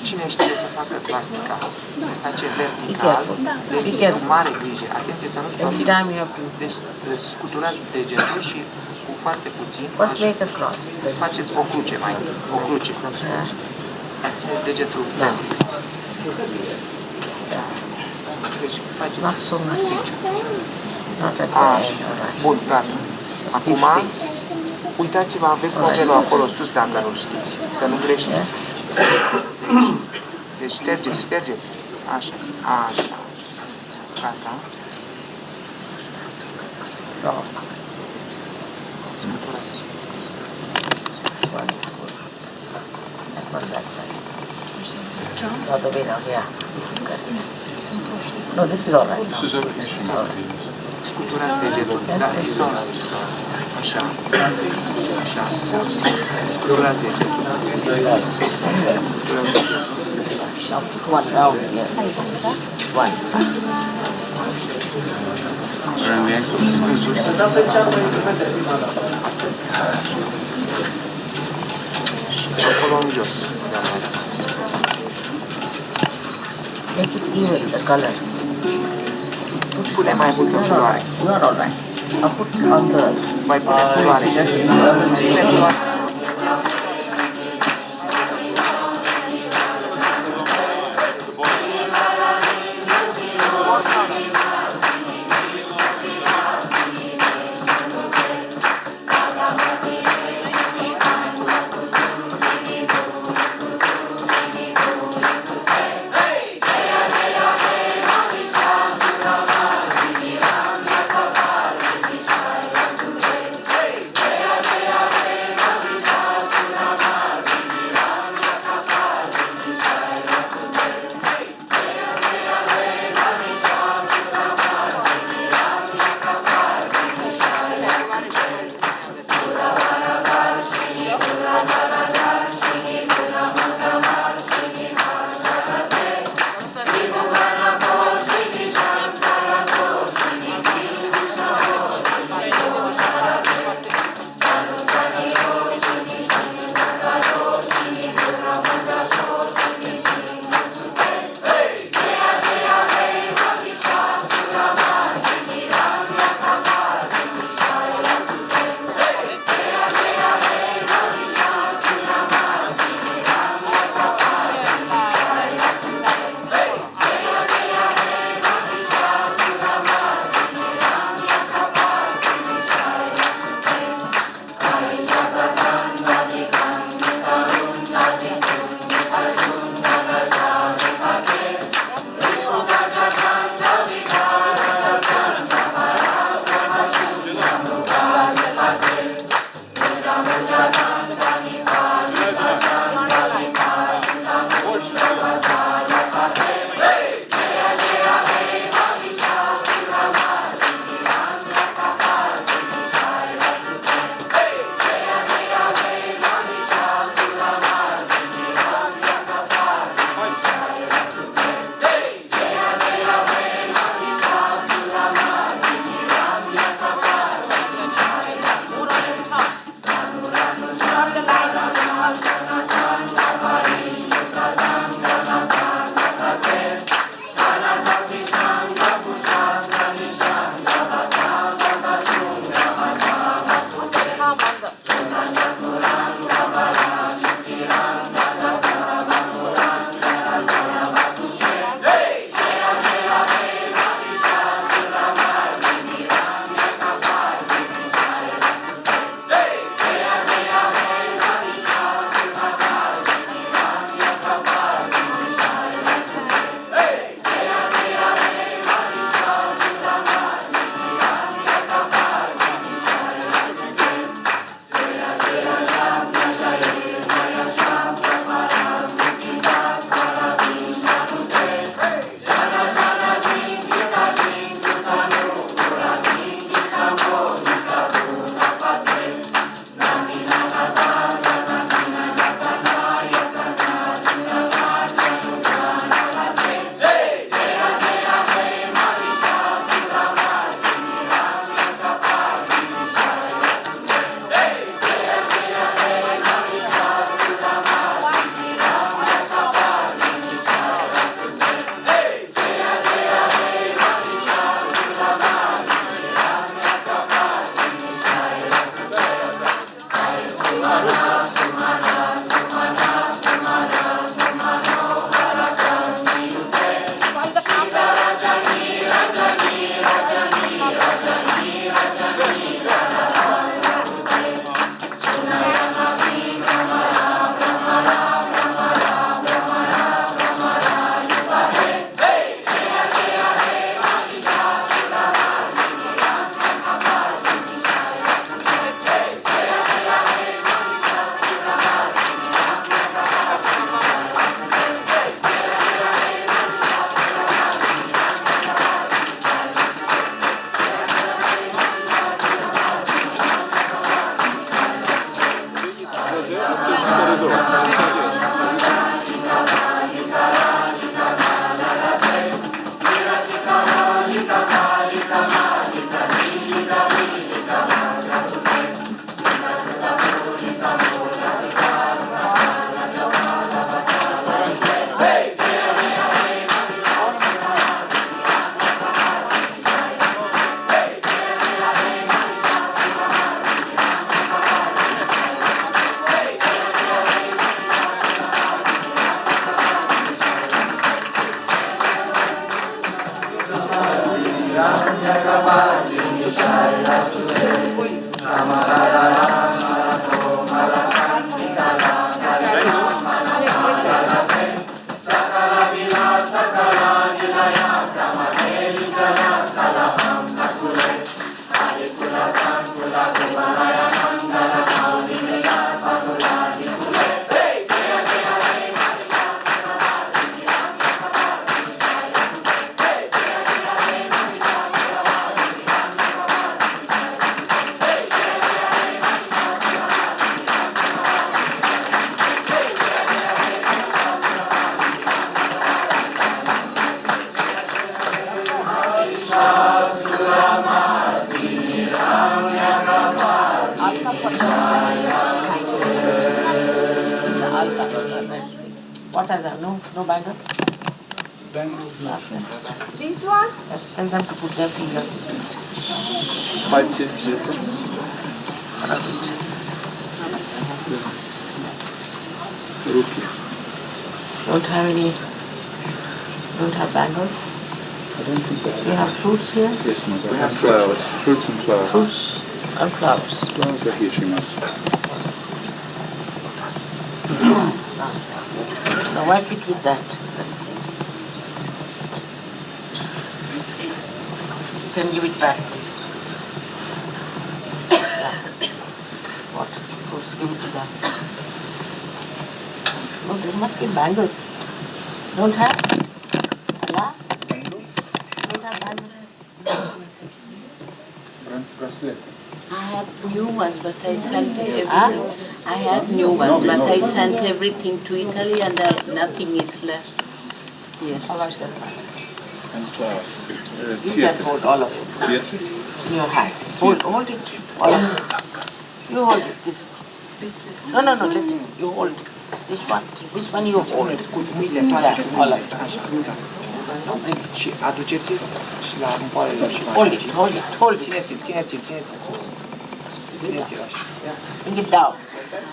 Cine știe să facă svastica? Se face vertical, deci cu mare grijă. Atenție să nu stopiți. Deci scuturați degetul și cu foarte puțin faceți o cruce mai mică. O cruce. Țineți degetul. Deci faceți. Așa. Bun, gata. Acum, uitați-vă, aveți modelul acolo sus dacă nu știți. Să nu greșiți. Deci ștergeți, ștergeți. Așa, așa. Gata. Scuturați. No, this is all right. Scuturați degetul. Da, izolă. Așa. Așa. Scuturați degetul. One down here. One. Acolo în jos. Make it even, the color. Pune mai multă culoare. You are all right. I'll put on the... Mai pune culoare. Pune culoare. What are they? No bangles? This one? Yes, tell them to put their fingers. Don't have bangles? I don't think that. You have fruits here? Yes, mother. We have flowers. Fruits and flowers. Fruits and flowers. Flowers are here, Srimati. Now wipe it with that. You can give it back. What? Fruits, give it to them. No, there must be bangles. Don't have? Allah? Don't have bangles? Bracelet. I had new ones, but I sent everything. I had new ones, but I sent everything to Italy, and nothing is left here. And flowers. You can hold all of it in your hands. Hold it, all of it. You hold it, this. No, let it. You hold it. This one you hold. All of it. Și aduceți-l și la împoarele și la... Hold it. Țineți-l așa. Bring it down.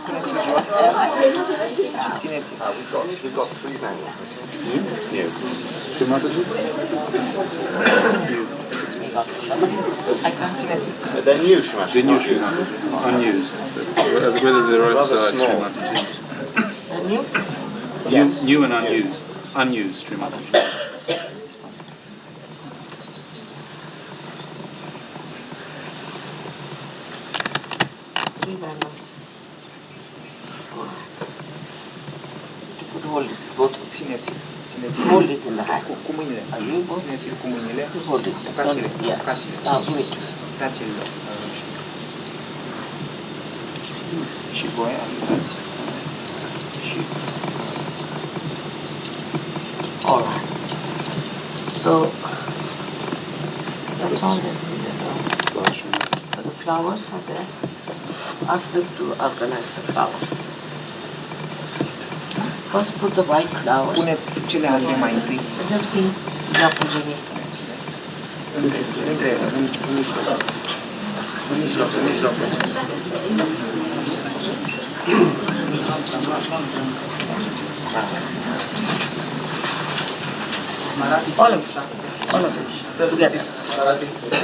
Puneți-l jos și țineți-l. We've got 3 bangles. New. Srimati? Țineți-l. But they're new, Shamash. They're new, Srimati. Unused. Whether they're right size, Srimati. New? Yes. New and unused. Unused, Srimati. Hold it, both. Țineți-l. Hold it in the hand. Cu mâinile. Țineți-l cu mâinile. Hold it. Apucați-le. Now give it. Dați-l. Și voi ajutați. Și... All right. So that's all that we did. The flowers are there. Ask them to organize the flowers. First put the white flowers. Puneți cele albe mai întâi. Let them see Puja Pujani. În mijloc. All of them. Together.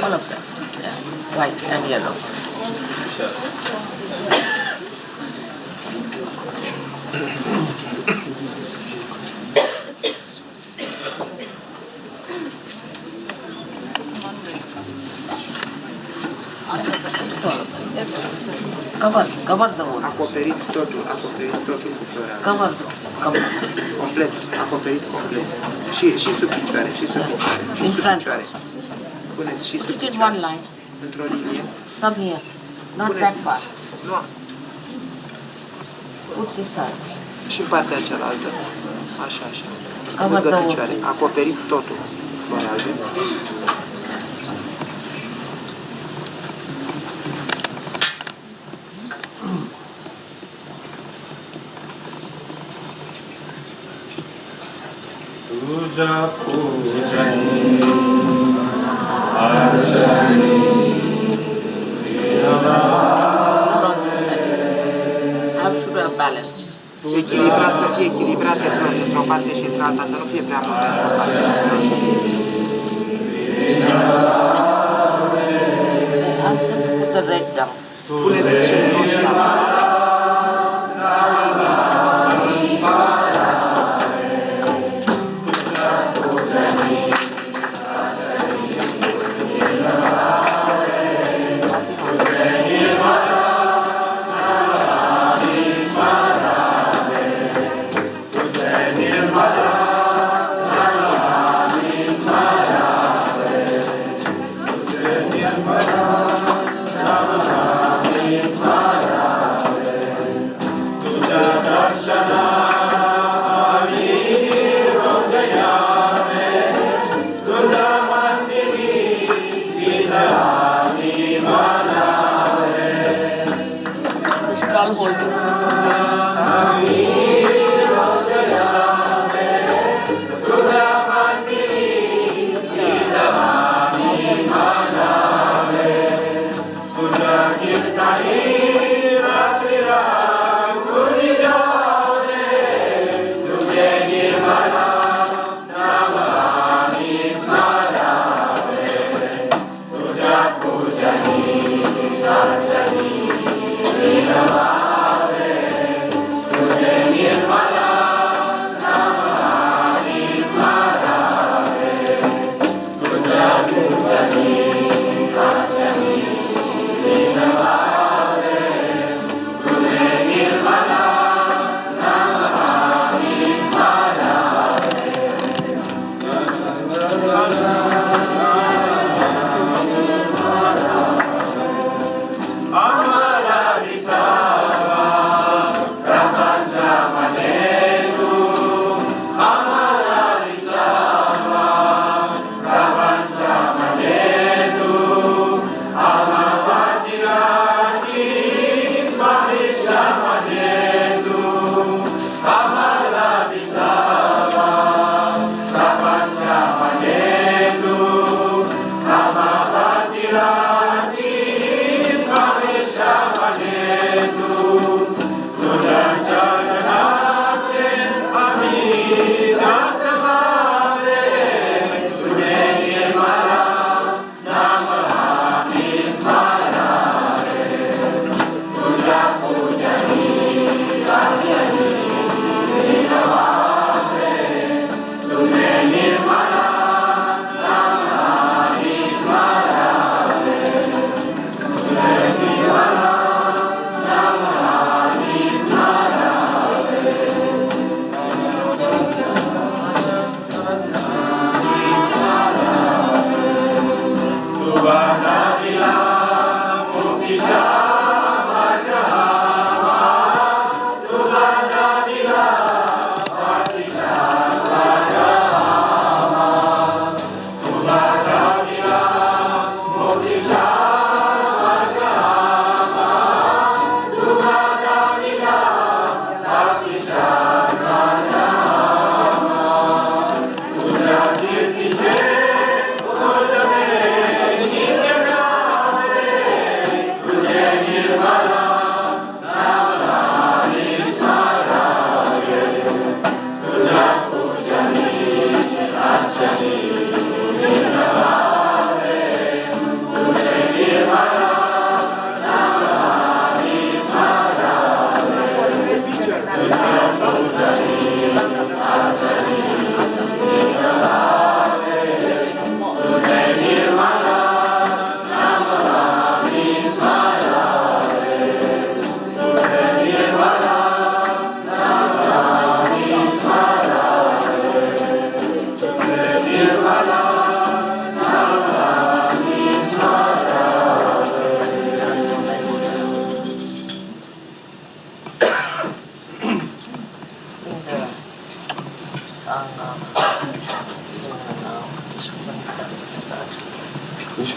All of them. Yeah. White and yellow. Cover the wood. Acoperiți totul cu floarea. Cover. Complet, acoperit complet. Și sub picioare. In front. Puneți și sub Put it in picioare. one line. Într-o linie. Some here. Not that far. Nu. Put this side. Și în partea cealaltă. Așa. Cover Lângă the wood. picioare. Acoperiți totul. Floarea albe. Puja Pujani Arshani How should we have balance? Echilibrat, să fie echilibrate florile într-o parte și într-alta, să nu fie prea multe într-o parte și într-alta. Ask them to put the red down. Puneți cele roșii la mână.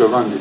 Giovanni.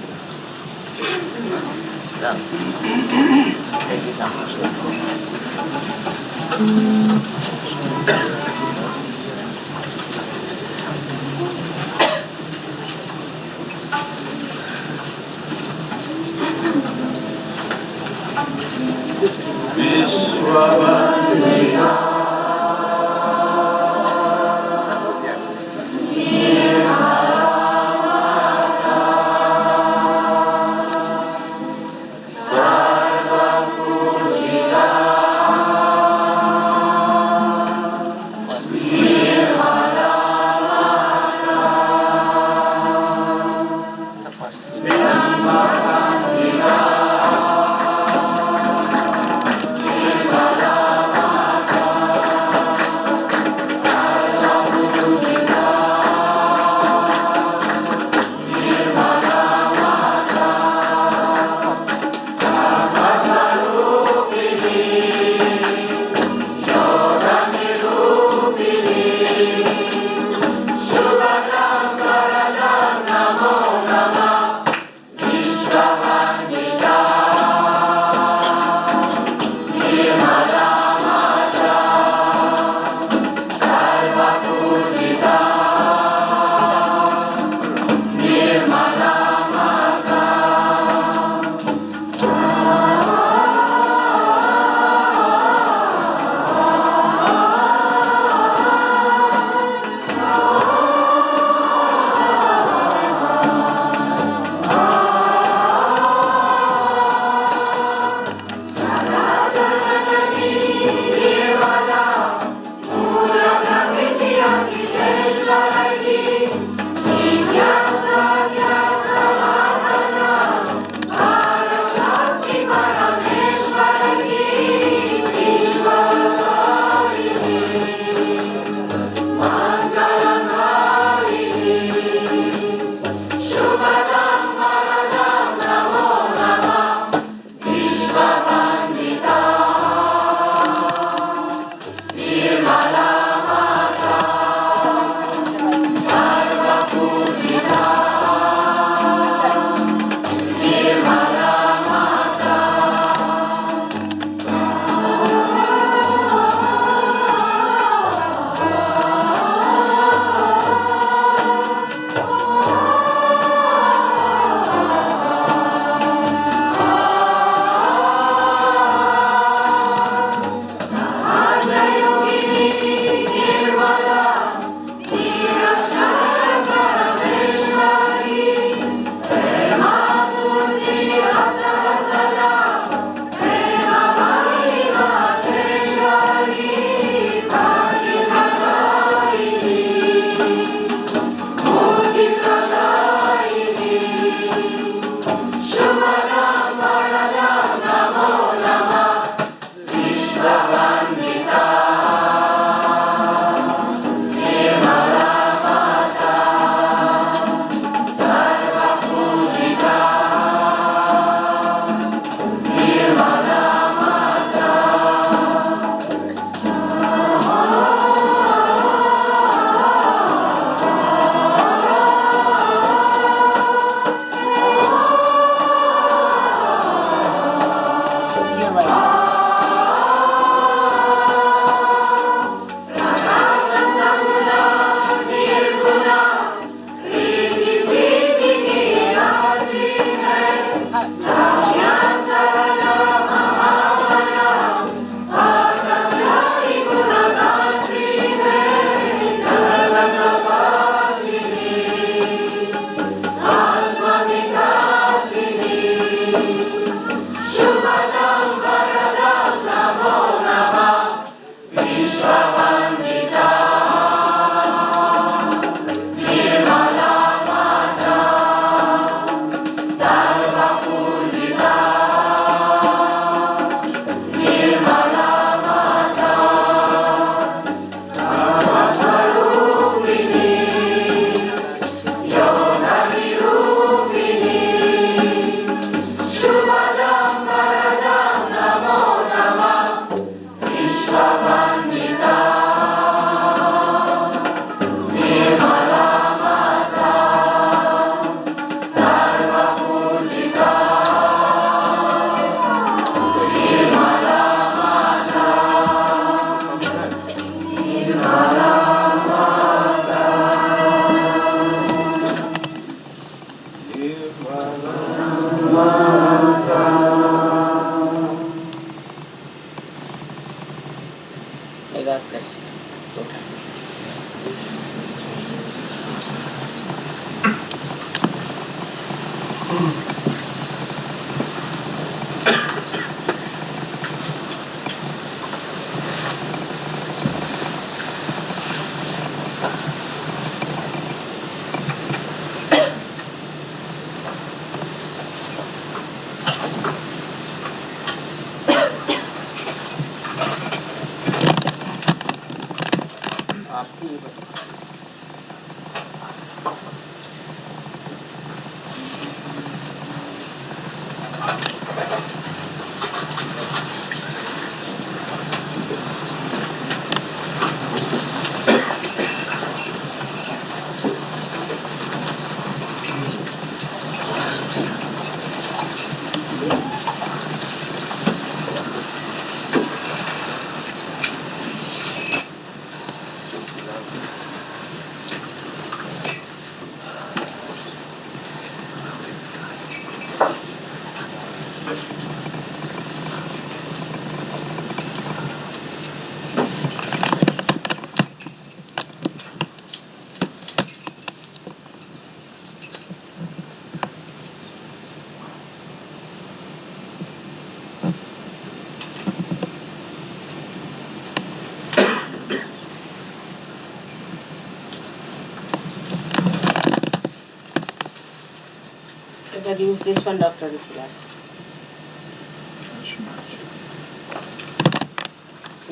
use this one, Dr. Rifula.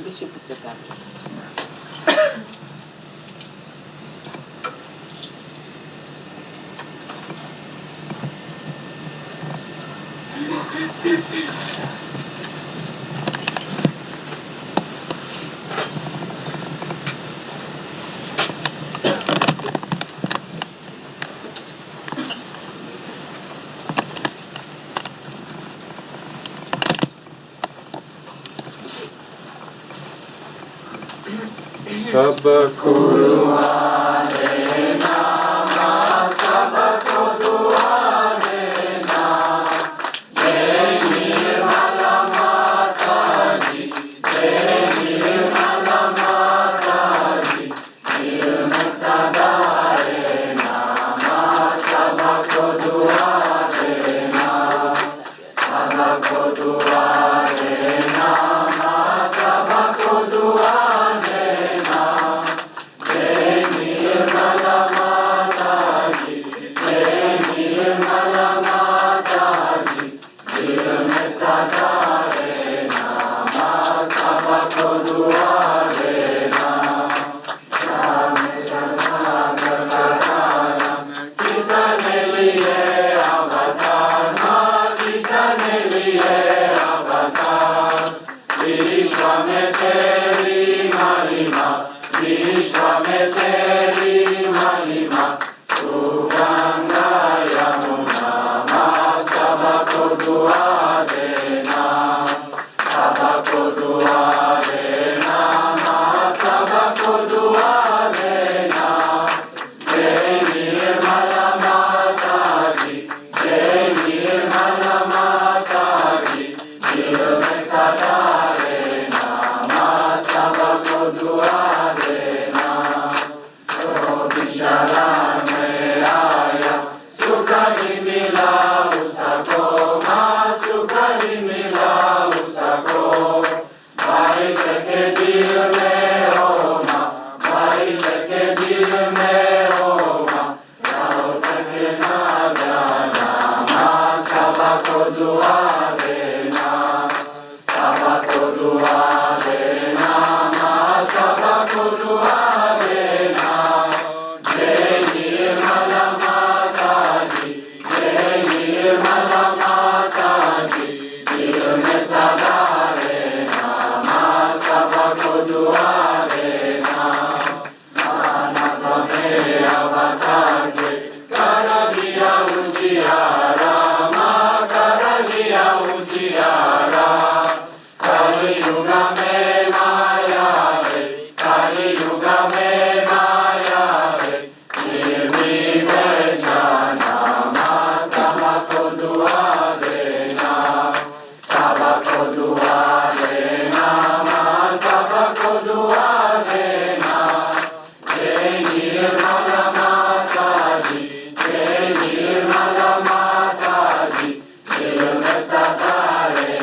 This you put the card. Sabako Jai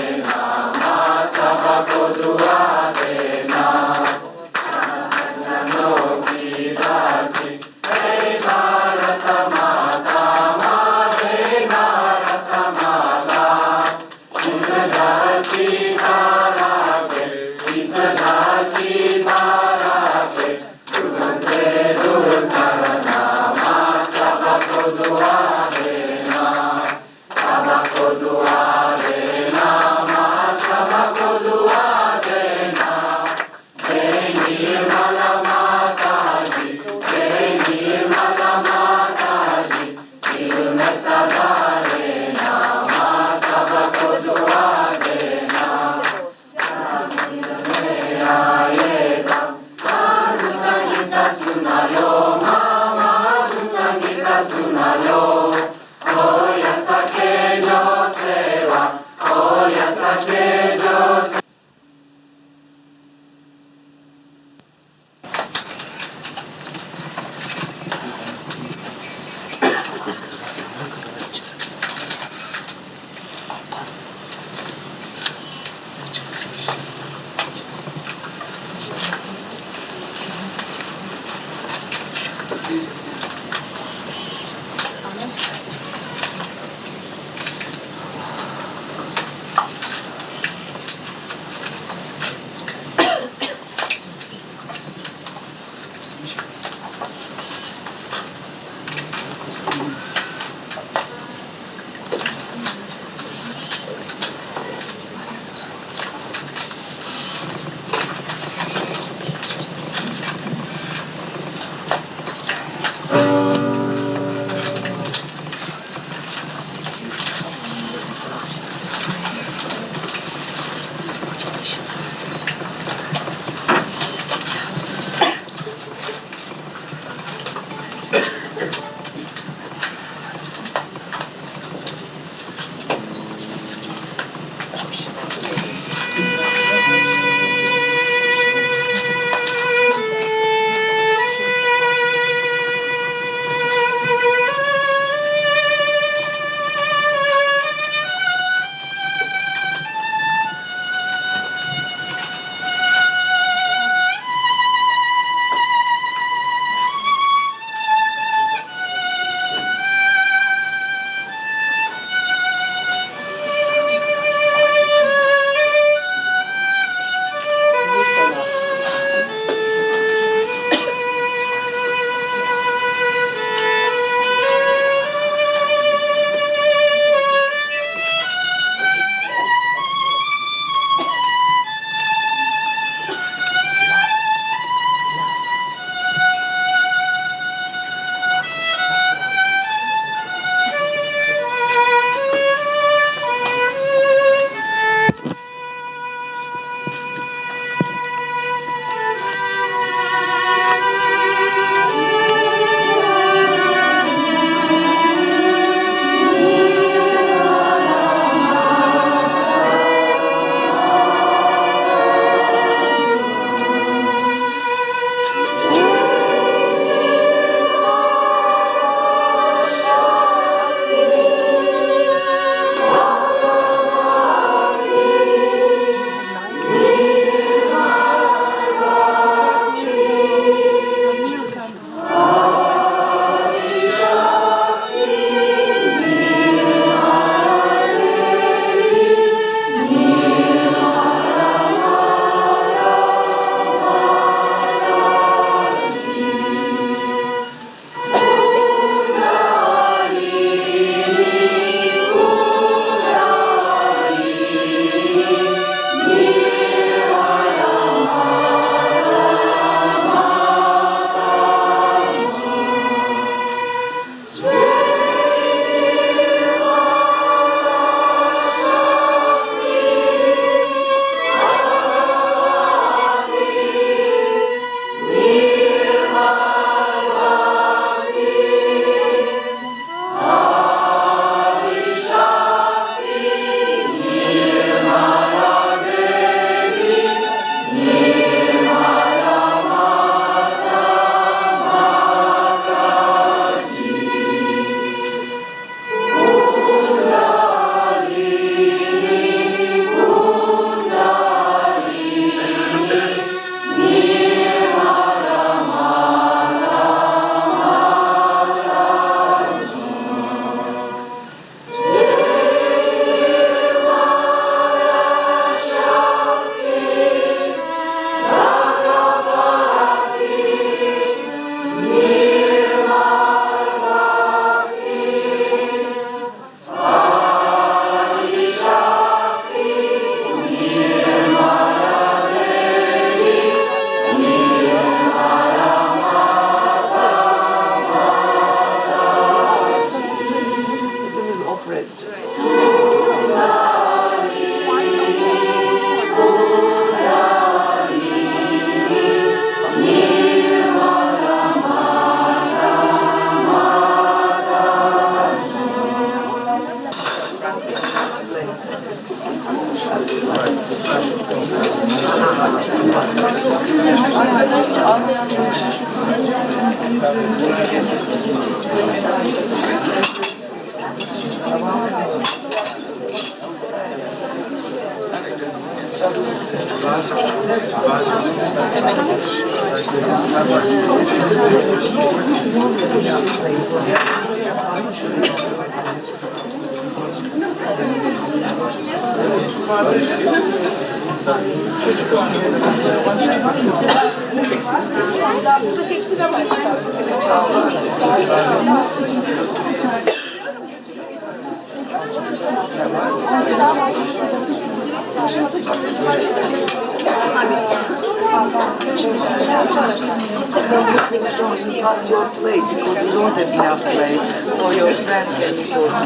Pass your plate because we don't have enough plate, so your friend can eat also.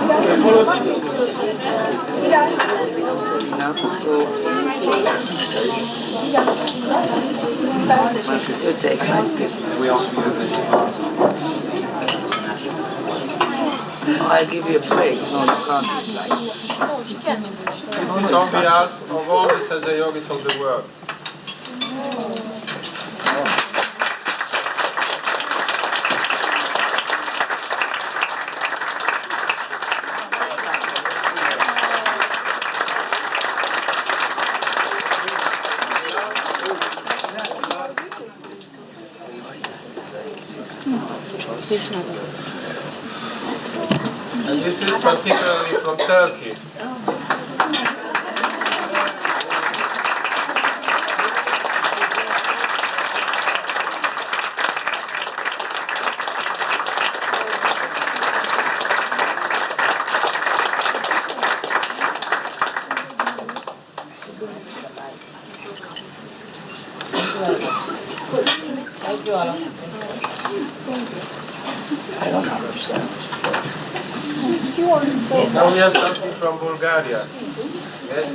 So you take We also do this. I'll give you a plate. No, you can't. This is on behalf of all the SahajaYogis of the world. And this is particularly from Turkey. Now we have something from Bulgaria. Yes,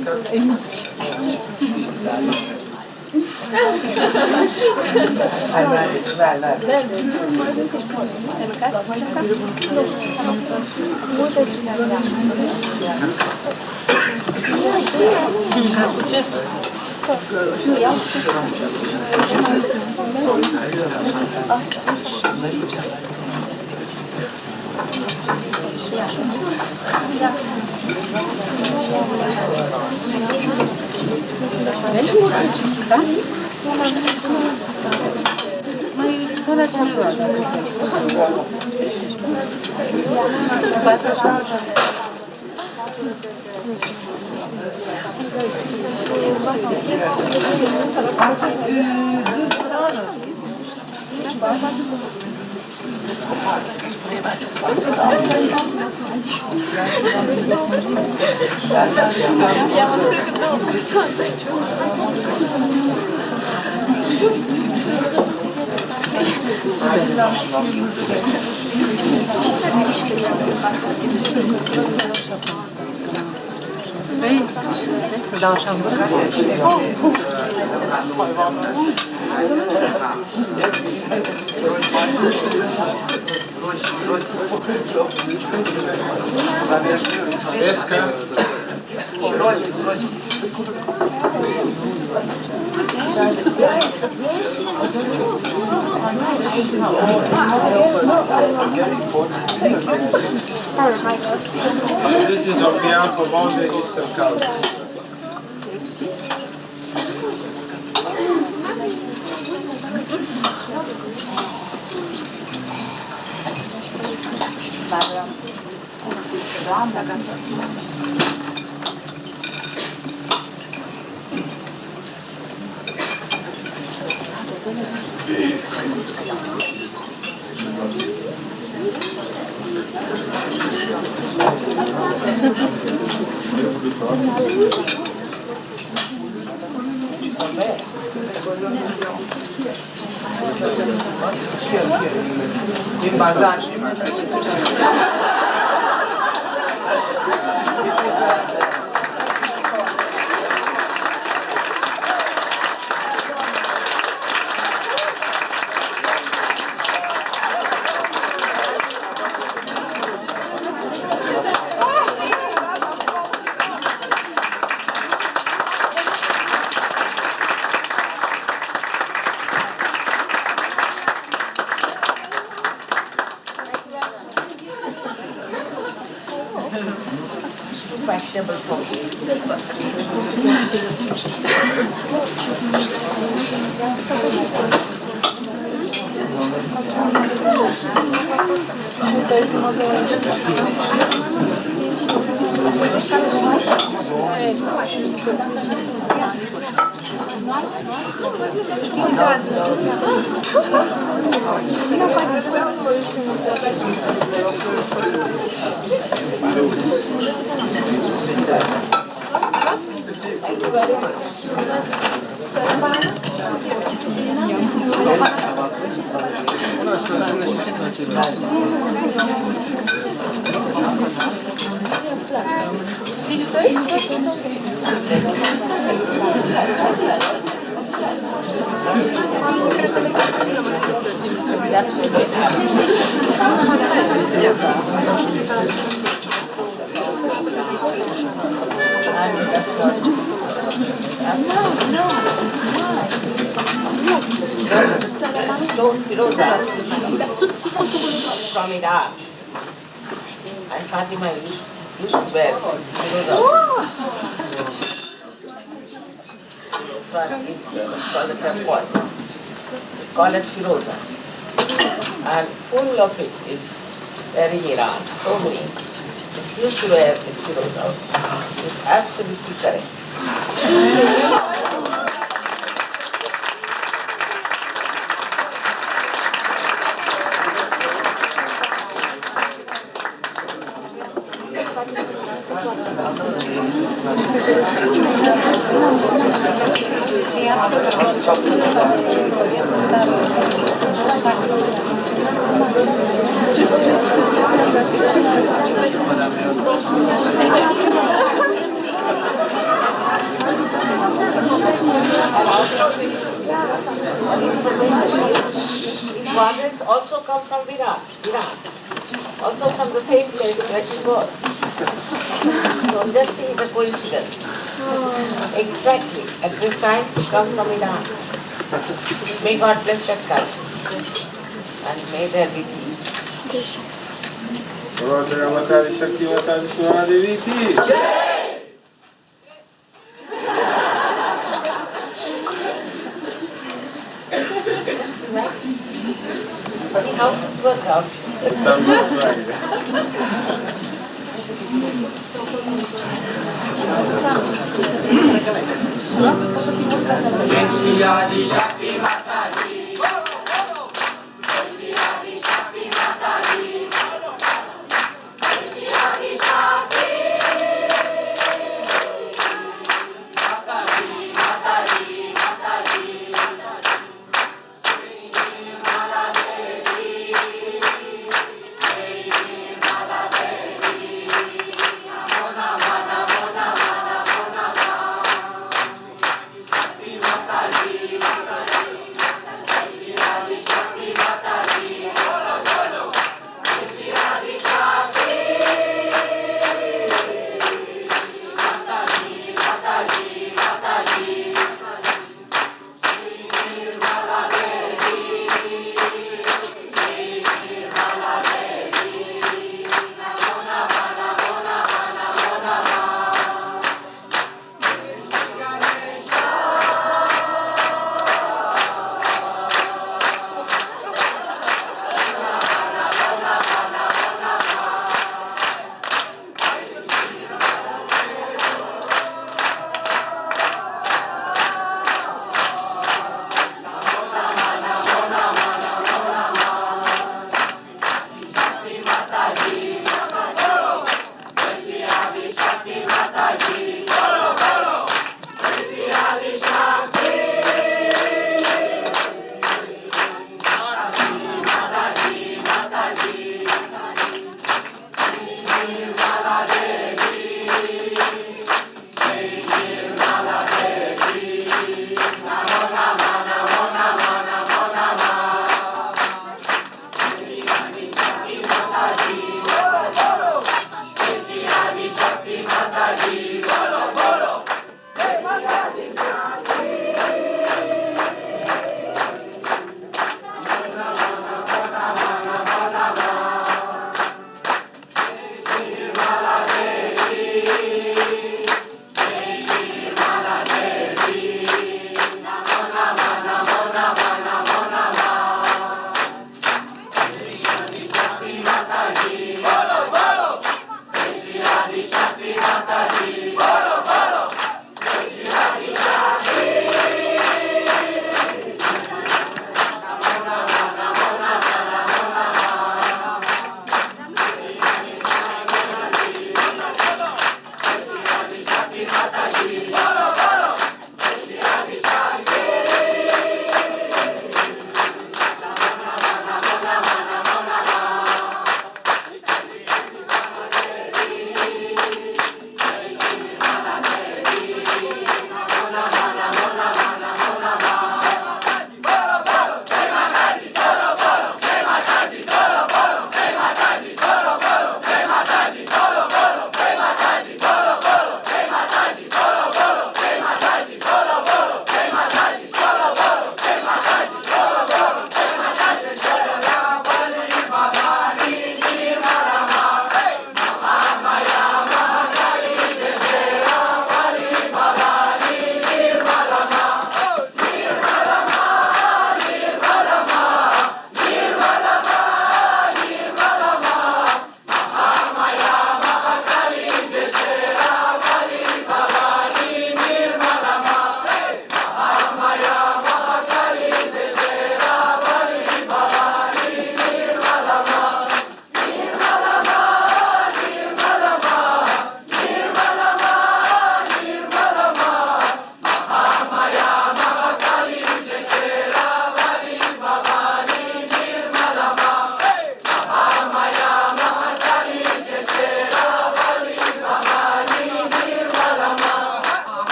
This is on behalf of all the Eastern cultures. vegetable protein. Stone Firoza from Iraq, and Fatima used to wear Firoza. This one is called the turquoise. It's called as Firoza, and full of it is wearing Iran. So many. It's used to wear this Firoza. It's absolutely correct. Fathers also come from Iran, also from the same place where she was. So just see the coincidence. Exactly, at this time she comes from Iran. May God bless that culture, and may there be peace. See how it works out.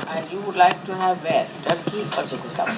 And you would like to have where? Turkey or Czechoslovakia?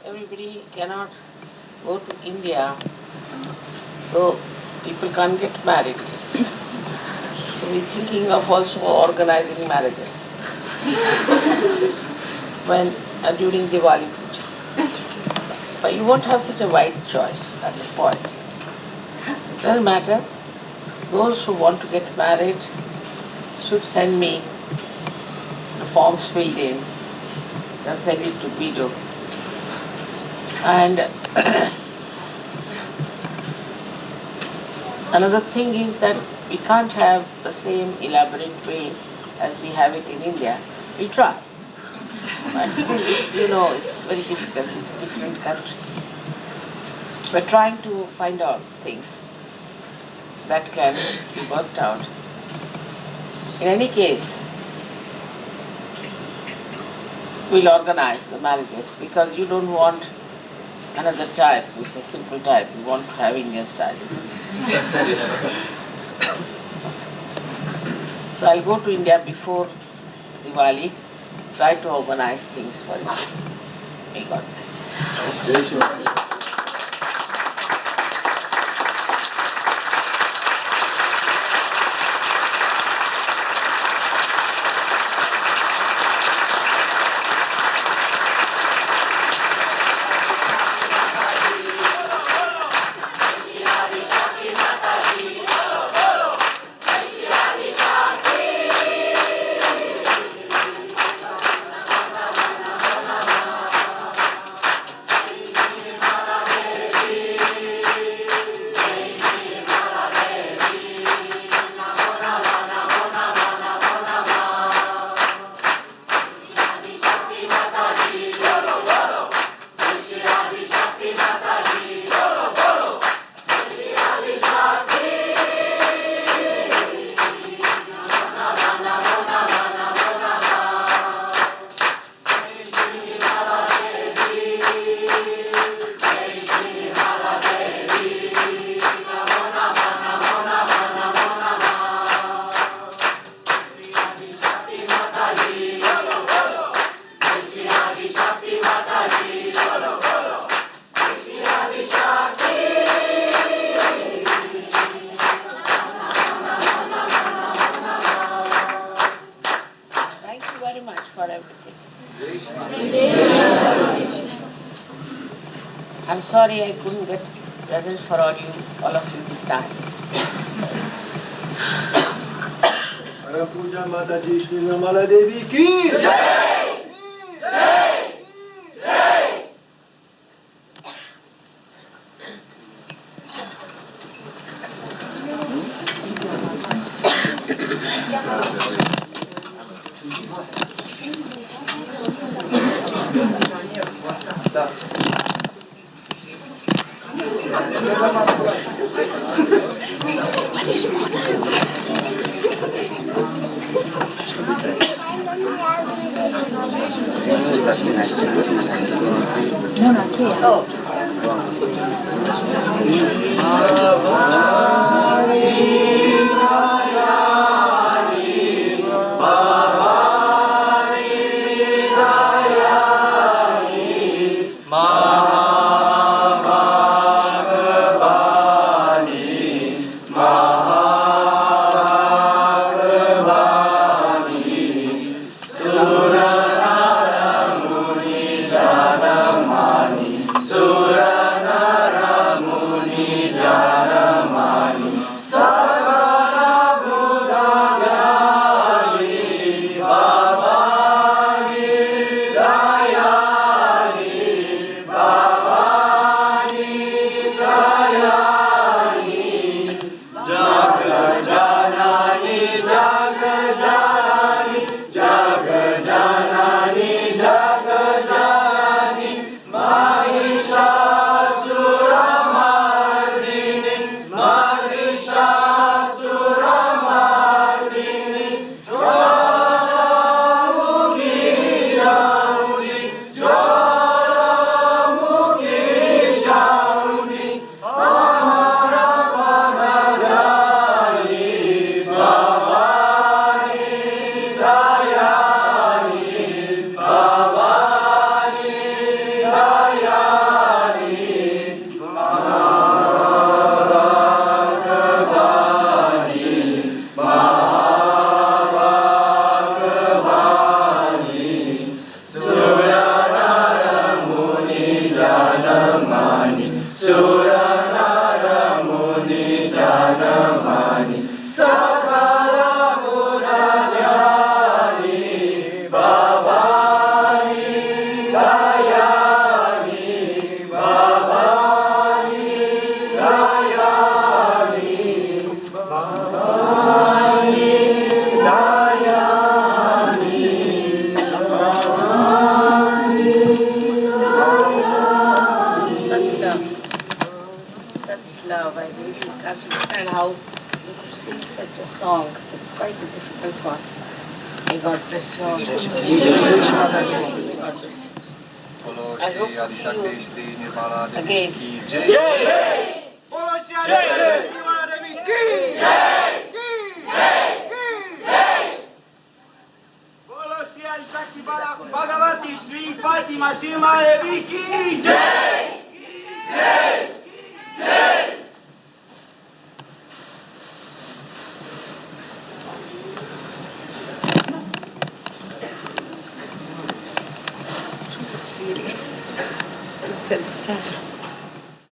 Everybody cannot go to India, so people can't get married. So we're thinking of also organizing marriages during Diwali Puja. But you won't have such a wide choice as the point is. It doesn't matter. Those who want to get married should send me the forms filled in and send it to Bido. And another thing is that we can't have the same elaborate way as we have it in India. We try. But still it's, it's very difficult. It's a different country. We're trying to find out things that can be worked out. In any case, we'll organize the marriages because you don't want another type, which is a simple type. You want to have Indian style, isn't it? So I'll go to India before Diwali, try to organize things for you. May God bless you. I'm sorry I couldn't get presents for all of you this time. Puja Mata Ji Shri Namala Devi ki Jai! Jai! Jai! Maha song. It's quite a difficult one. I got this wrong. God bless. I hope to see you again. Bhagavati Shri Fatima Puja ki jai! Understand.